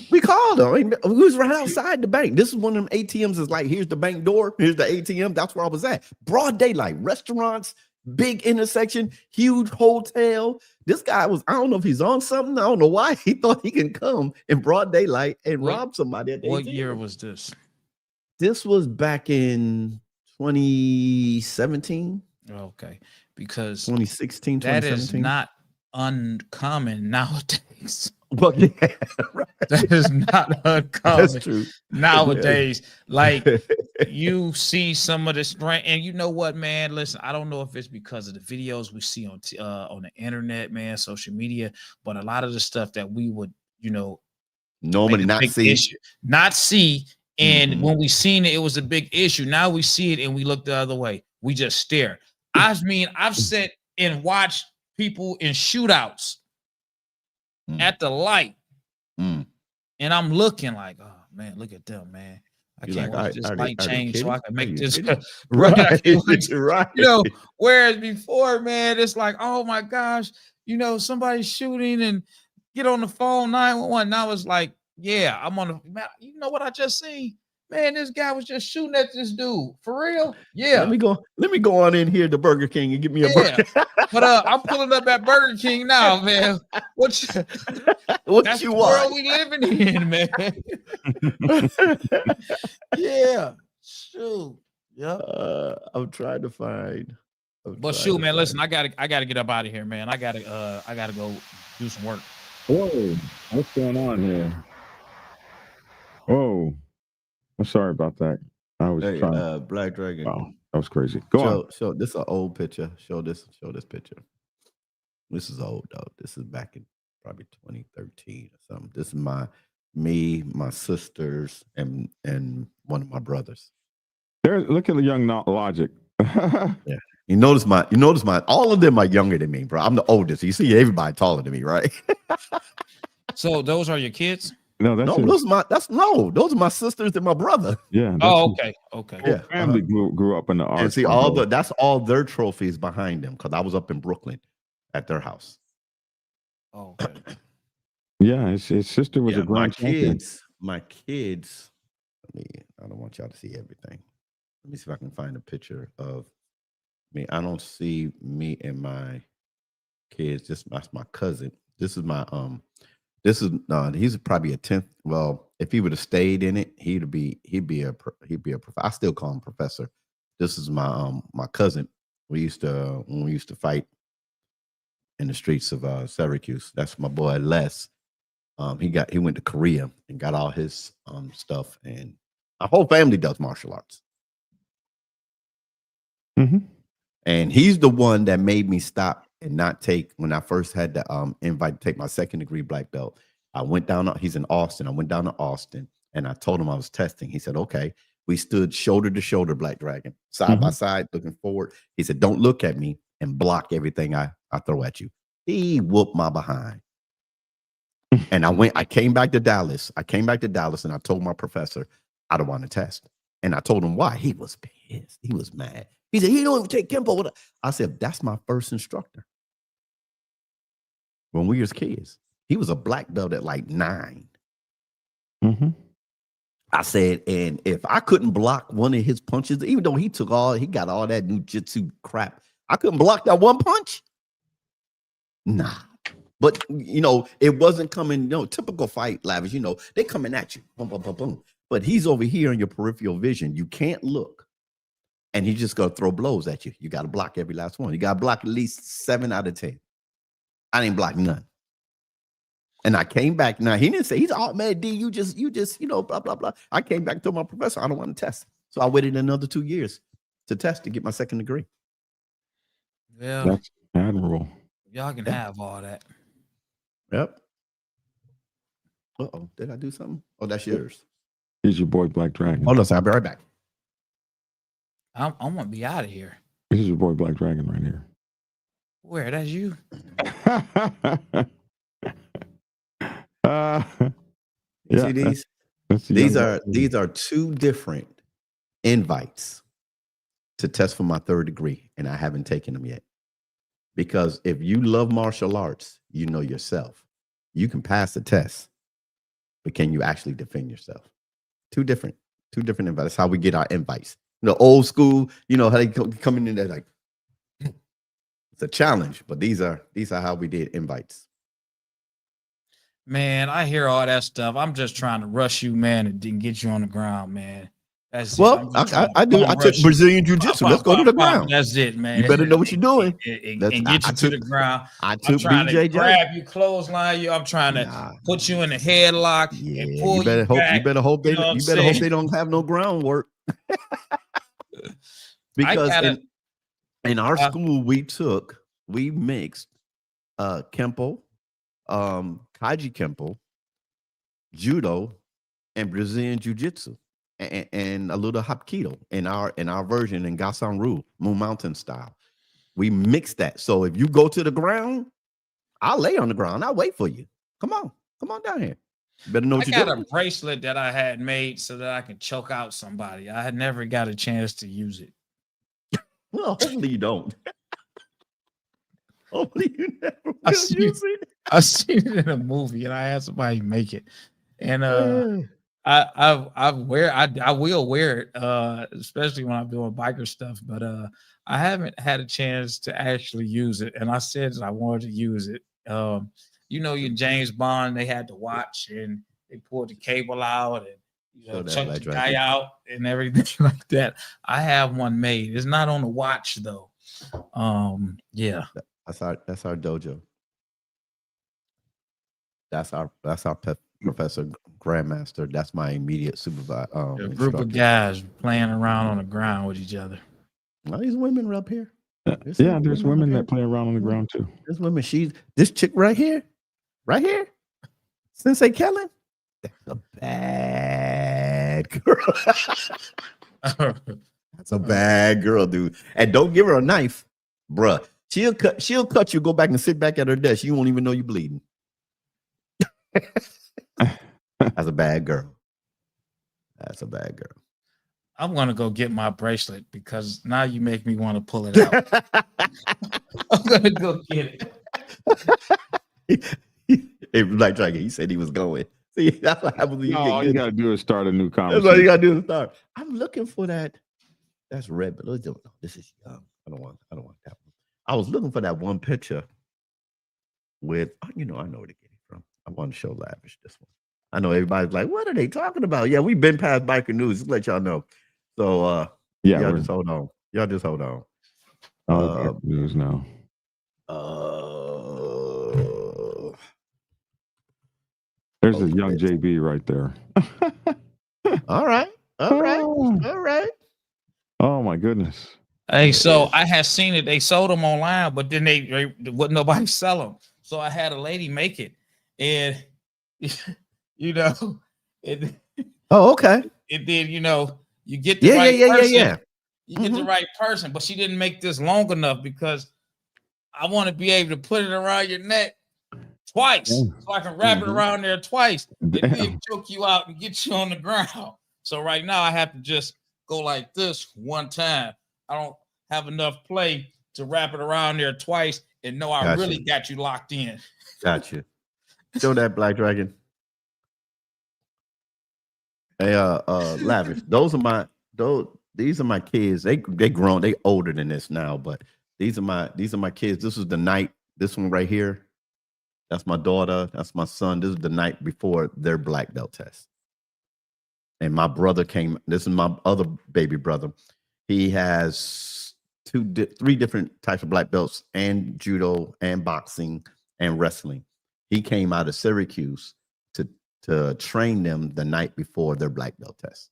D: We called him. I mean, we was right outside the bank. This is one of them ATMs. Is like, here's the bank door. Here's the ATM. That's where I was at. Broad daylight. Restaurants, big intersection, huge hotel. This guy was, I don't know if he's on something. I don't know why he thought he can come in broad daylight and rob somebody at the
E: What
D: ATM.
E: year was this?
D: This was back in 2017.
E: Okay. Because
D: 2016,
E: that
D: 2017.
E: is not uncommon nowadays.
D: Well, yeah, right.
E: That is not uncommon.
D: That's true.
E: Nowadays. Like, you see some of this, and you know what, man? Listen, I don't know if it's because of the videos we see on the internet, man, social media, but a lot of the stuff that we would,
D: normally not see.
E: And when we seen it, it was a big issue. Now we see it and we look the other way. We just stare. I mean, I've sat and watched people in shootouts at the light, and I'm looking like, oh man, look at them, man. I can't watch this light change so I can make this right. Whereas before, man, it's like, oh my gosh, somebody's shooting and get on the phone 911. Now it's like, yeah, I'm on the, man, you know what I just seen? Man, this guy was just shooting at this dude. For real? Yeah.
D: Let me go on in here to Burger King and get me a burger.
E: But I'm pulling up at Burger King now, man. What you
D: want?
E: World we living in, man. Yeah. Shoot. Yeah.
D: I'm trying to find.
E: But shoot, man, listen, I gotta get up out of here, man. I gotta go do some work.
A: Whoa, what's going on here? Whoa. I'm sorry about that. I was trying.
D: Black Dragon.
A: Wow, that was crazy. Go on.
D: Show this is an old picture. Show this picture. This is old though. This is back in probably 2013 or something. This is my sisters, and one of my brothers.
A: Look at the young Logic.
D: Yeah. You notice my all of them are younger than me, bro. I'm the oldest. You see everybody taller than me, right?
E: So those are your kids?
A: No,
D: those are my sisters and my brother.
A: Yeah.
E: Okay.
A: Yeah. Family grew up in the art.
D: And see, that's all their trophies behind them, because I was up in Brooklyn at their house.
E: Oh, okay.
A: Yeah, his sister was a grand champion.
D: My kids. I don't want y'all to see everything. Let me see if I can find a picture of me. I don't see me and my kids. That's my cousin. This is my This is he's probably a 10th. Well, if he would have stayed in it, he'd be a professor. I still call him professor. This is my my cousin. When we used to fight in the streets of Syracuse. That's my boy Les. He went to Korea and got all his stuff, and our whole family does martial arts.
A: Mm-hmm.
D: And he's the one that made me stop and not take, when I first had the invite to take my 2nd degree black belt. I went down, he's in Austin. I went down to Austin and I told him I was testing. He said, okay. We stood shoulder to shoulder, Black Dragon, side by side, looking forward. He said, don't look at me and block everything I throw at you. He whooped my behind. And I came back to Dallas. And I told my professor, I don't want to test. And I told him why. He was pissed. He was mad. He said, you don't even take Kempo. I said, that's my first instructor. When we was kids, he was a black belt at like 9.
A: Mm-hmm.
D: I said, and if I couldn't block one of his punches, even though he got all that ninjutsu crap, I couldn't block that one punch. Nah. But, it wasn't coming, typical fight, Lavish, they coming at you. Boom, boom, boom, boom. But he's over here in your peripheral vision. You can't look. And he's just going to throw blows at you. You got to block every last one. You got to block at least 7 out of 10. I didn't block none. And I came back. Now, he didn't say, he's all man, D, you just, blah, blah, blah. I came back to my professor. I don't want to test. So I waited another 2 years to test to get my 2nd degree.
E: Yeah.
A: That's admirable.
E: Y'all can have all that.
D: Yep. Uh-oh. Did I do something? Oh, that's yours.
A: Here's your boy, Black Dragon.
D: Hold on, I'll be right back.
E: I'm going to be out of here.
A: This is your boy, Black Dragon, right here.
E: Where? That's you?
D: See these? These are 2 different invites to test for my 3rd degree, and I haven't taken them yet. Because if you love martial arts, you know yourself. You can pass the test, but can you actually defend yourself? 2 different invites. That's how we get our invites. Old school, how they come in there like, it's a challenge, but these are how we did invites.
E: Man, I hear all that stuff. I'm just trying to rush you, man, and didn't get you on the ground, man. That's
D: well, I do. I took Brazilian jiu-jitsu. Let's go to the ground.
E: That's it, man.
D: You better know what you're doing.
E: And get you to the ground.
D: I took
E: trying
D: BJJ.
E: to grab you, clothesline you. I'm trying to put you in a headlock and pull you back.
D: You better hope they don't have no groundwork. Because in our school, we mixed Kempo, Kaiji Kempo, Judo, and Brazilian Jiu-Jitsu, and a little Hapkido in our version in Gasan Ryu, Moon Mountain style. We mixed that. So if you go to the ground, I'll lay on the ground. I'll wait for you. Come on down here. You better know what you're doing. I got a
E: bracelet that I had made so that I can choke out somebody. I had never got a chance to use it.
D: Well, hopefully you don't. Hopefully you never will use it.
E: I seen it in a movie, and I had somebody make it, and I will wear it, especially when I'm doing biker stuff. But I haven't had a chance to actually use it, and I said that I wanted to use it. Your James Bond, they had to watch, and they pulled the cable out and chucked the guy out and everything like that. I have one made. It's not on the watch though. Yeah.
D: That's our dojo. That's our professor grandmaster. That's my immediate supervisor.
E: A group of guys playing around on the ground with each other.
D: Well, these women are up here.
A: There's women that play around on the ground too.
D: There's women. This chick right here, Sensei Kellen. That's a bad girl. That's a bad girl, dude. And don't give her a knife, bruh. She'll cut you. Go back and sit back at her desk. You won't even know you're bleeding. That's a bad girl.
E: I'm gonna go get my bracelet because now you make me want to pull it out. I'm gonna go get
D: it. Hey, Black Dragon, he said he was going. See, that's what happens when you get
A: all you gotta do is start a new conversation.
D: That's all you gotta do is start. I'm looking for that. That's red, but no, this is young. I don't want that one. I was looking for that one picture with, I know where to get it from. I want to show Lavish this one. I know everybody's like, what are they talking about? Yeah, we've been past biker news. Just let y'all know. So
A: Yeah,
D: y'all
A: we're
D: just hold on. Y'all just hold on.
A: news now. There's a young JB right there.
D: All right.
A: Oh my goodness.
E: Hey, so I had seen it. They sold them online, but then they wouldn't nobody sell them. So I had a lady make it, and you know, it.
D: Oh, okay.
E: It did. You know, you get the right person.
D: Yeah.
E: You get the right person, but she didn't make this long enough because I want to be able to put it around your neck twice, so I can wrap it around there twice, and then choke you out and get you on the ground. So right now I have to just go like this one time. I don't have enough play to wrap it around there twice and know I really got you locked in.
D: Gotcha. Show that Black Dragon. Hey, Lavish. These are my kids. They grown. They older than this now, but these are my kids. This is the night. This one right here. That's my daughter. That's my son. This is the night before their black belt test. And my brother came. This is my other baby brother. He has three different types of black belts, and judo, and boxing, and wrestling. He came out of Syracuse to train them the night before their black belt test.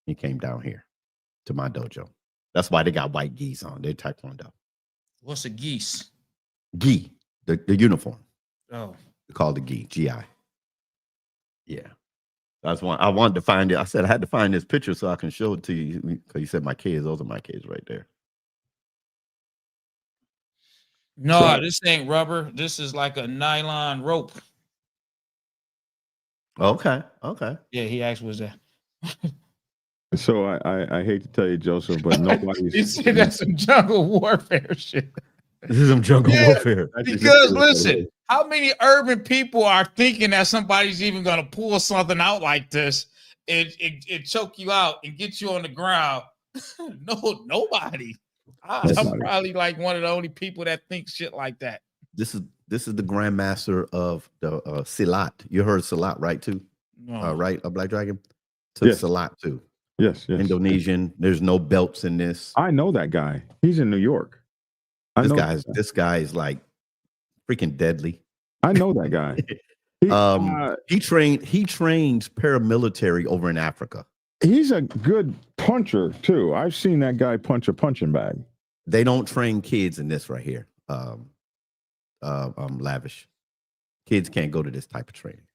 D: He came down here to my dojo. That's why they got white gis on. They're Taekwondo.
E: What's a geese?
D: Gi, the uniform.
E: Oh,
D: They call it gi, GI. Yeah. That's one. I wanted to find it. I said I had to find this picture so I can show it to you because you said my kids. Those are my kids right there.
E: No, this ain't rubber. This is like a nylon rope.
D: Okay.
E: Yeah, he actually was that.
A: So I hate to tell you, Joseph, but nobody's.
E: You said that's some jungle warfare shit.
D: This is some jungle warfare.
E: Because listen, how many urban people are thinking that somebody's even gonna pull something out like this and choke you out and get you on the ground? No, nobody. I'm probably like one of the only people that think shit like that.
D: This is the grandmaster of the Silat. You heard Silat, right? Too, right? A Black Dragon took Silat too.
A: Yes.
D: Indonesian. There's no belts in this.
A: I know that guy. He's in New York.
D: This guy is like freaking deadly.
A: I know that guy.
D: He trains paramilitary over in Africa.
A: He's a good puncher too. I've seen that guy punch a punching bag.
D: They don't train kids in this right here. Lavish. Kids can't go to this type of training.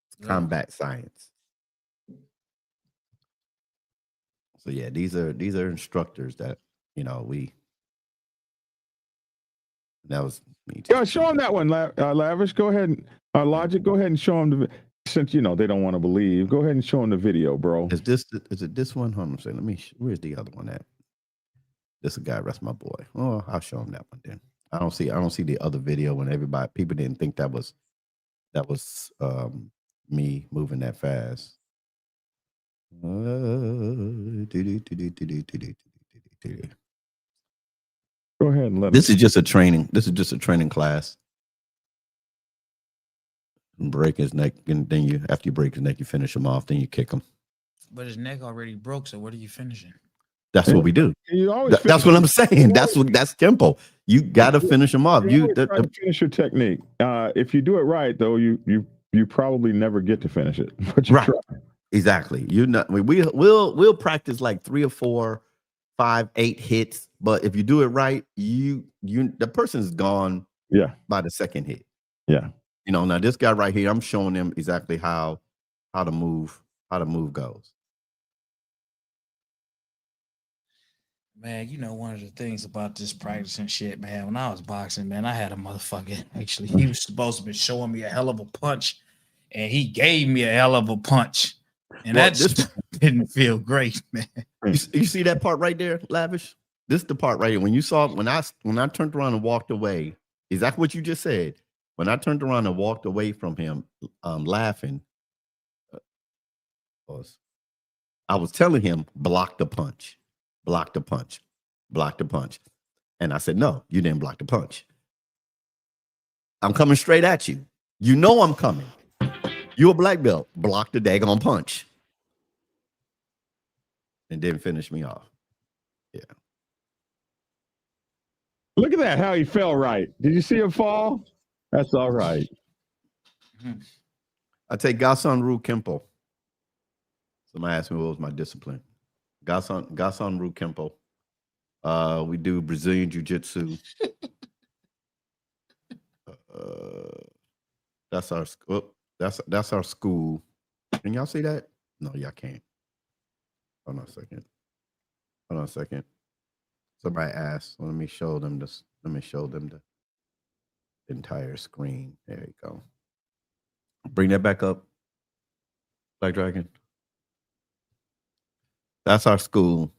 D: It's combat science. So yeah, these are instructors that that was me.
A: Yeah, show him that one, Lavish. Go ahead, Logic. Go ahead and show him since they don't want to believe. Go ahead and show him the video, bro.
D: Is it this one? Hold on a second. Where's the other one at? This guy, that's my boy. Oh, I'll show him that one then. I don't see the other video when people didn't think that was me moving that fast.
A: Go ahead and let
D: this is just a training. This is just a training class. Break his neck, and then after you break his neck, you finish him off. Then you kick him.
E: But his neck already broke. So what are you finishing?
D: That's what we do. That's what I'm saying. That's tempo. You got to finish them off. You
A: finish your technique. If you do it right, though, you probably never get to finish it. But you try.
D: Exactly. We'll practice like 3 or 4, 5, 8 hits. But if you do it right, the person's gone.
A: Yeah.
D: By the second hit.
A: Yeah.
D: Now this guy right here, I'm showing him exactly how the move goes.
E: Man, one of the things about this practicing shit, man, when I was boxing, man, I had a motherfucker, actually, he was supposed to be showing me a hell of a punch, and he gave me a hell of a punch. And that just didn't feel great, man.
D: You see that part right there, Lavish? This is the part right here. When I turned around and walked away, exactly what you just said. When I turned around and walked away from him, laughing, I was telling him, block the punch. Block the punch. Block the punch. And I said, no, you didn't block the punch. I'm coming straight at you. You know I'm coming. You a black belt. Block the daggone punch. And didn't finish me off. Yeah.
A: Look at that, how he fell right. Did you see him fall? That's all right.
D: I take Gasan Ru Kempo. Somebody asked me what was my discipline. Gasan Ru Kempo. We do Brazilian Jiu-Jitsu. That's our that's our school. Can y'all see that? No, y'all can't. Hold on a second. Somebody asked. Let me show them this. Let me show them the entire screen. There you go. Bring that back up, Black Dragon. That's our school,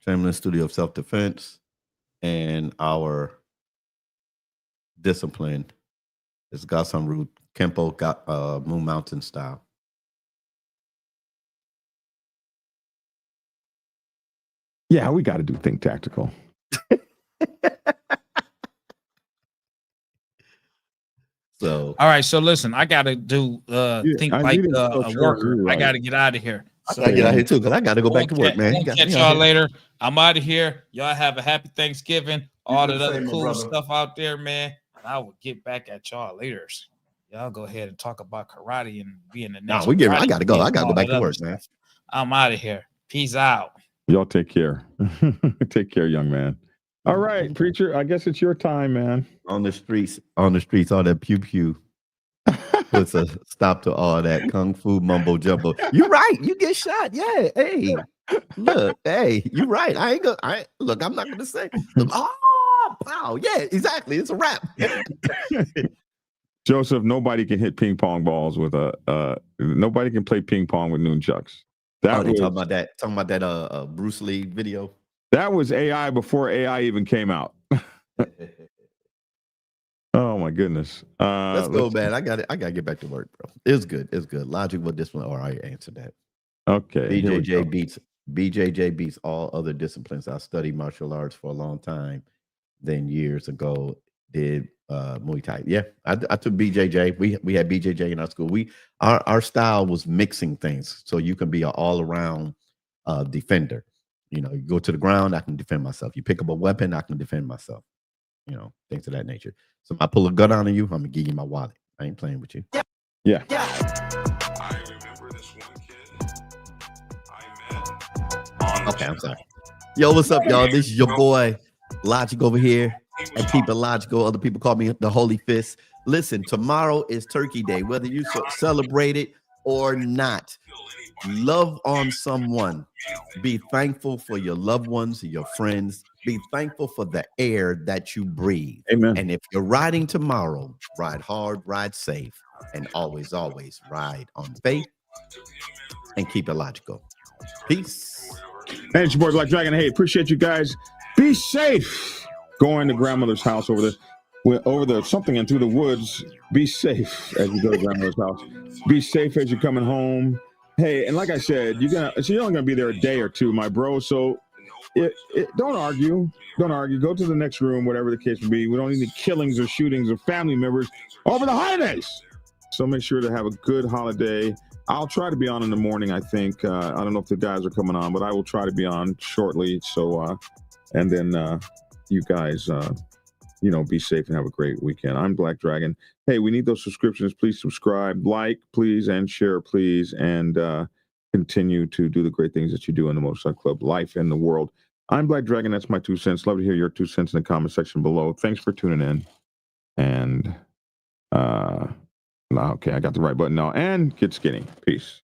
D: Chamberlain Studio of Self-Defense, and our discipline is Gasan Ru Kempo, Moon Mountain style.
A: Yeah, we got to do Think Tactical.
D: So,
E: all right. So listen, I got to do think like a worker. Right. I got to get out of here.
D: I got to get out of here too because I got to go back to work, man.
E: Catch y'all later. I'm out of here. Y'all have a happy Thanksgiving. All that other cool stuff out there, man. And I will get back at y'all later. Y'all go ahead and talk about karate and being the next.
D: No, I got to go. I got to go back to work, man.
E: I'm out of here. Peace out.
A: Y'all take care. Take care, young man. All right, preacher. I guess it's your time, man.
D: On the streets, all that pew pew puts a stop to all that kung fu mumbo jumbo. You're right. You get shot. Yeah. Hey, look. Hey, you're right. Look. I'm not gonna say. Wow. Yeah. Exactly. It's a wrap.
A: Joseph, nobody can hit ping pong balls with nobody can play ping pong with nunchucks.
D: Talking about that Bruce Lee video.
A: That was AI before AI even came out. Oh my goodness.
D: Let's go, man. I gotta get back to work, bro. It's good. Logical discipline. All right, answer that.
A: Okay.
D: BJJ beats all other disciplines. I studied martial arts for a long time. Then years ago, did Muay Thai. Yeah, I took BJJ. We had BJJ in our school. Our style was mixing things, so you can be an all around defender. You know, you go to the ground, I can defend myself. You pick up a weapon, I can defend myself. You know, things of that nature. So if I pull a gun on you, I'm gonna give you my wallet. I ain't playing with you.
A: Yeah.
C: I remember this one kid I met.
D: Okay, I'm sorry. Yo, what's up, y'all? This is your boy Logic over here. And keep it logical. Other people call me the Holy Fist. Listen, tomorrow is Turkey Day, whether you celebrate it or not. Love on someone. Be thankful for your loved ones, your friends. Be thankful for the air that you breathe.
A: Amen.
D: And if you're riding tomorrow, ride hard, ride safe, and always, always ride on faith and keep it logical. Peace.
A: Hey, it's your boy Black Dragon. Hey, appreciate you guys. Be safe. Going to grandmother's house over the something and through the woods. Be safe as you go to grandmother's house. Be safe as you're coming home. Hey, and like I said, you're only gonna be there a day or two, my bro. So don't argue. Don't argue. Go to the next room, whatever the case may be. We don't need any killings or shootings of family members over the holidays. So make sure to have a good holiday. I'll try to be on in the morning, I think. I don't know if the guys are coming on, but I will try to be on shortly. So and then you guys, be safe and have a great weekend. I'm Black Dragon. Hey, we need those subscriptions. Please subscribe, like, please, and share, please, and continue to do the great things that you do in the Motorcycle Club, life in the world. I'm Black Dragon. That's my 2 cents. Love to hear your 2 cents in the comment section below. Thanks for tuning in. And, okay, I got the right button now. And get skinny. Peace.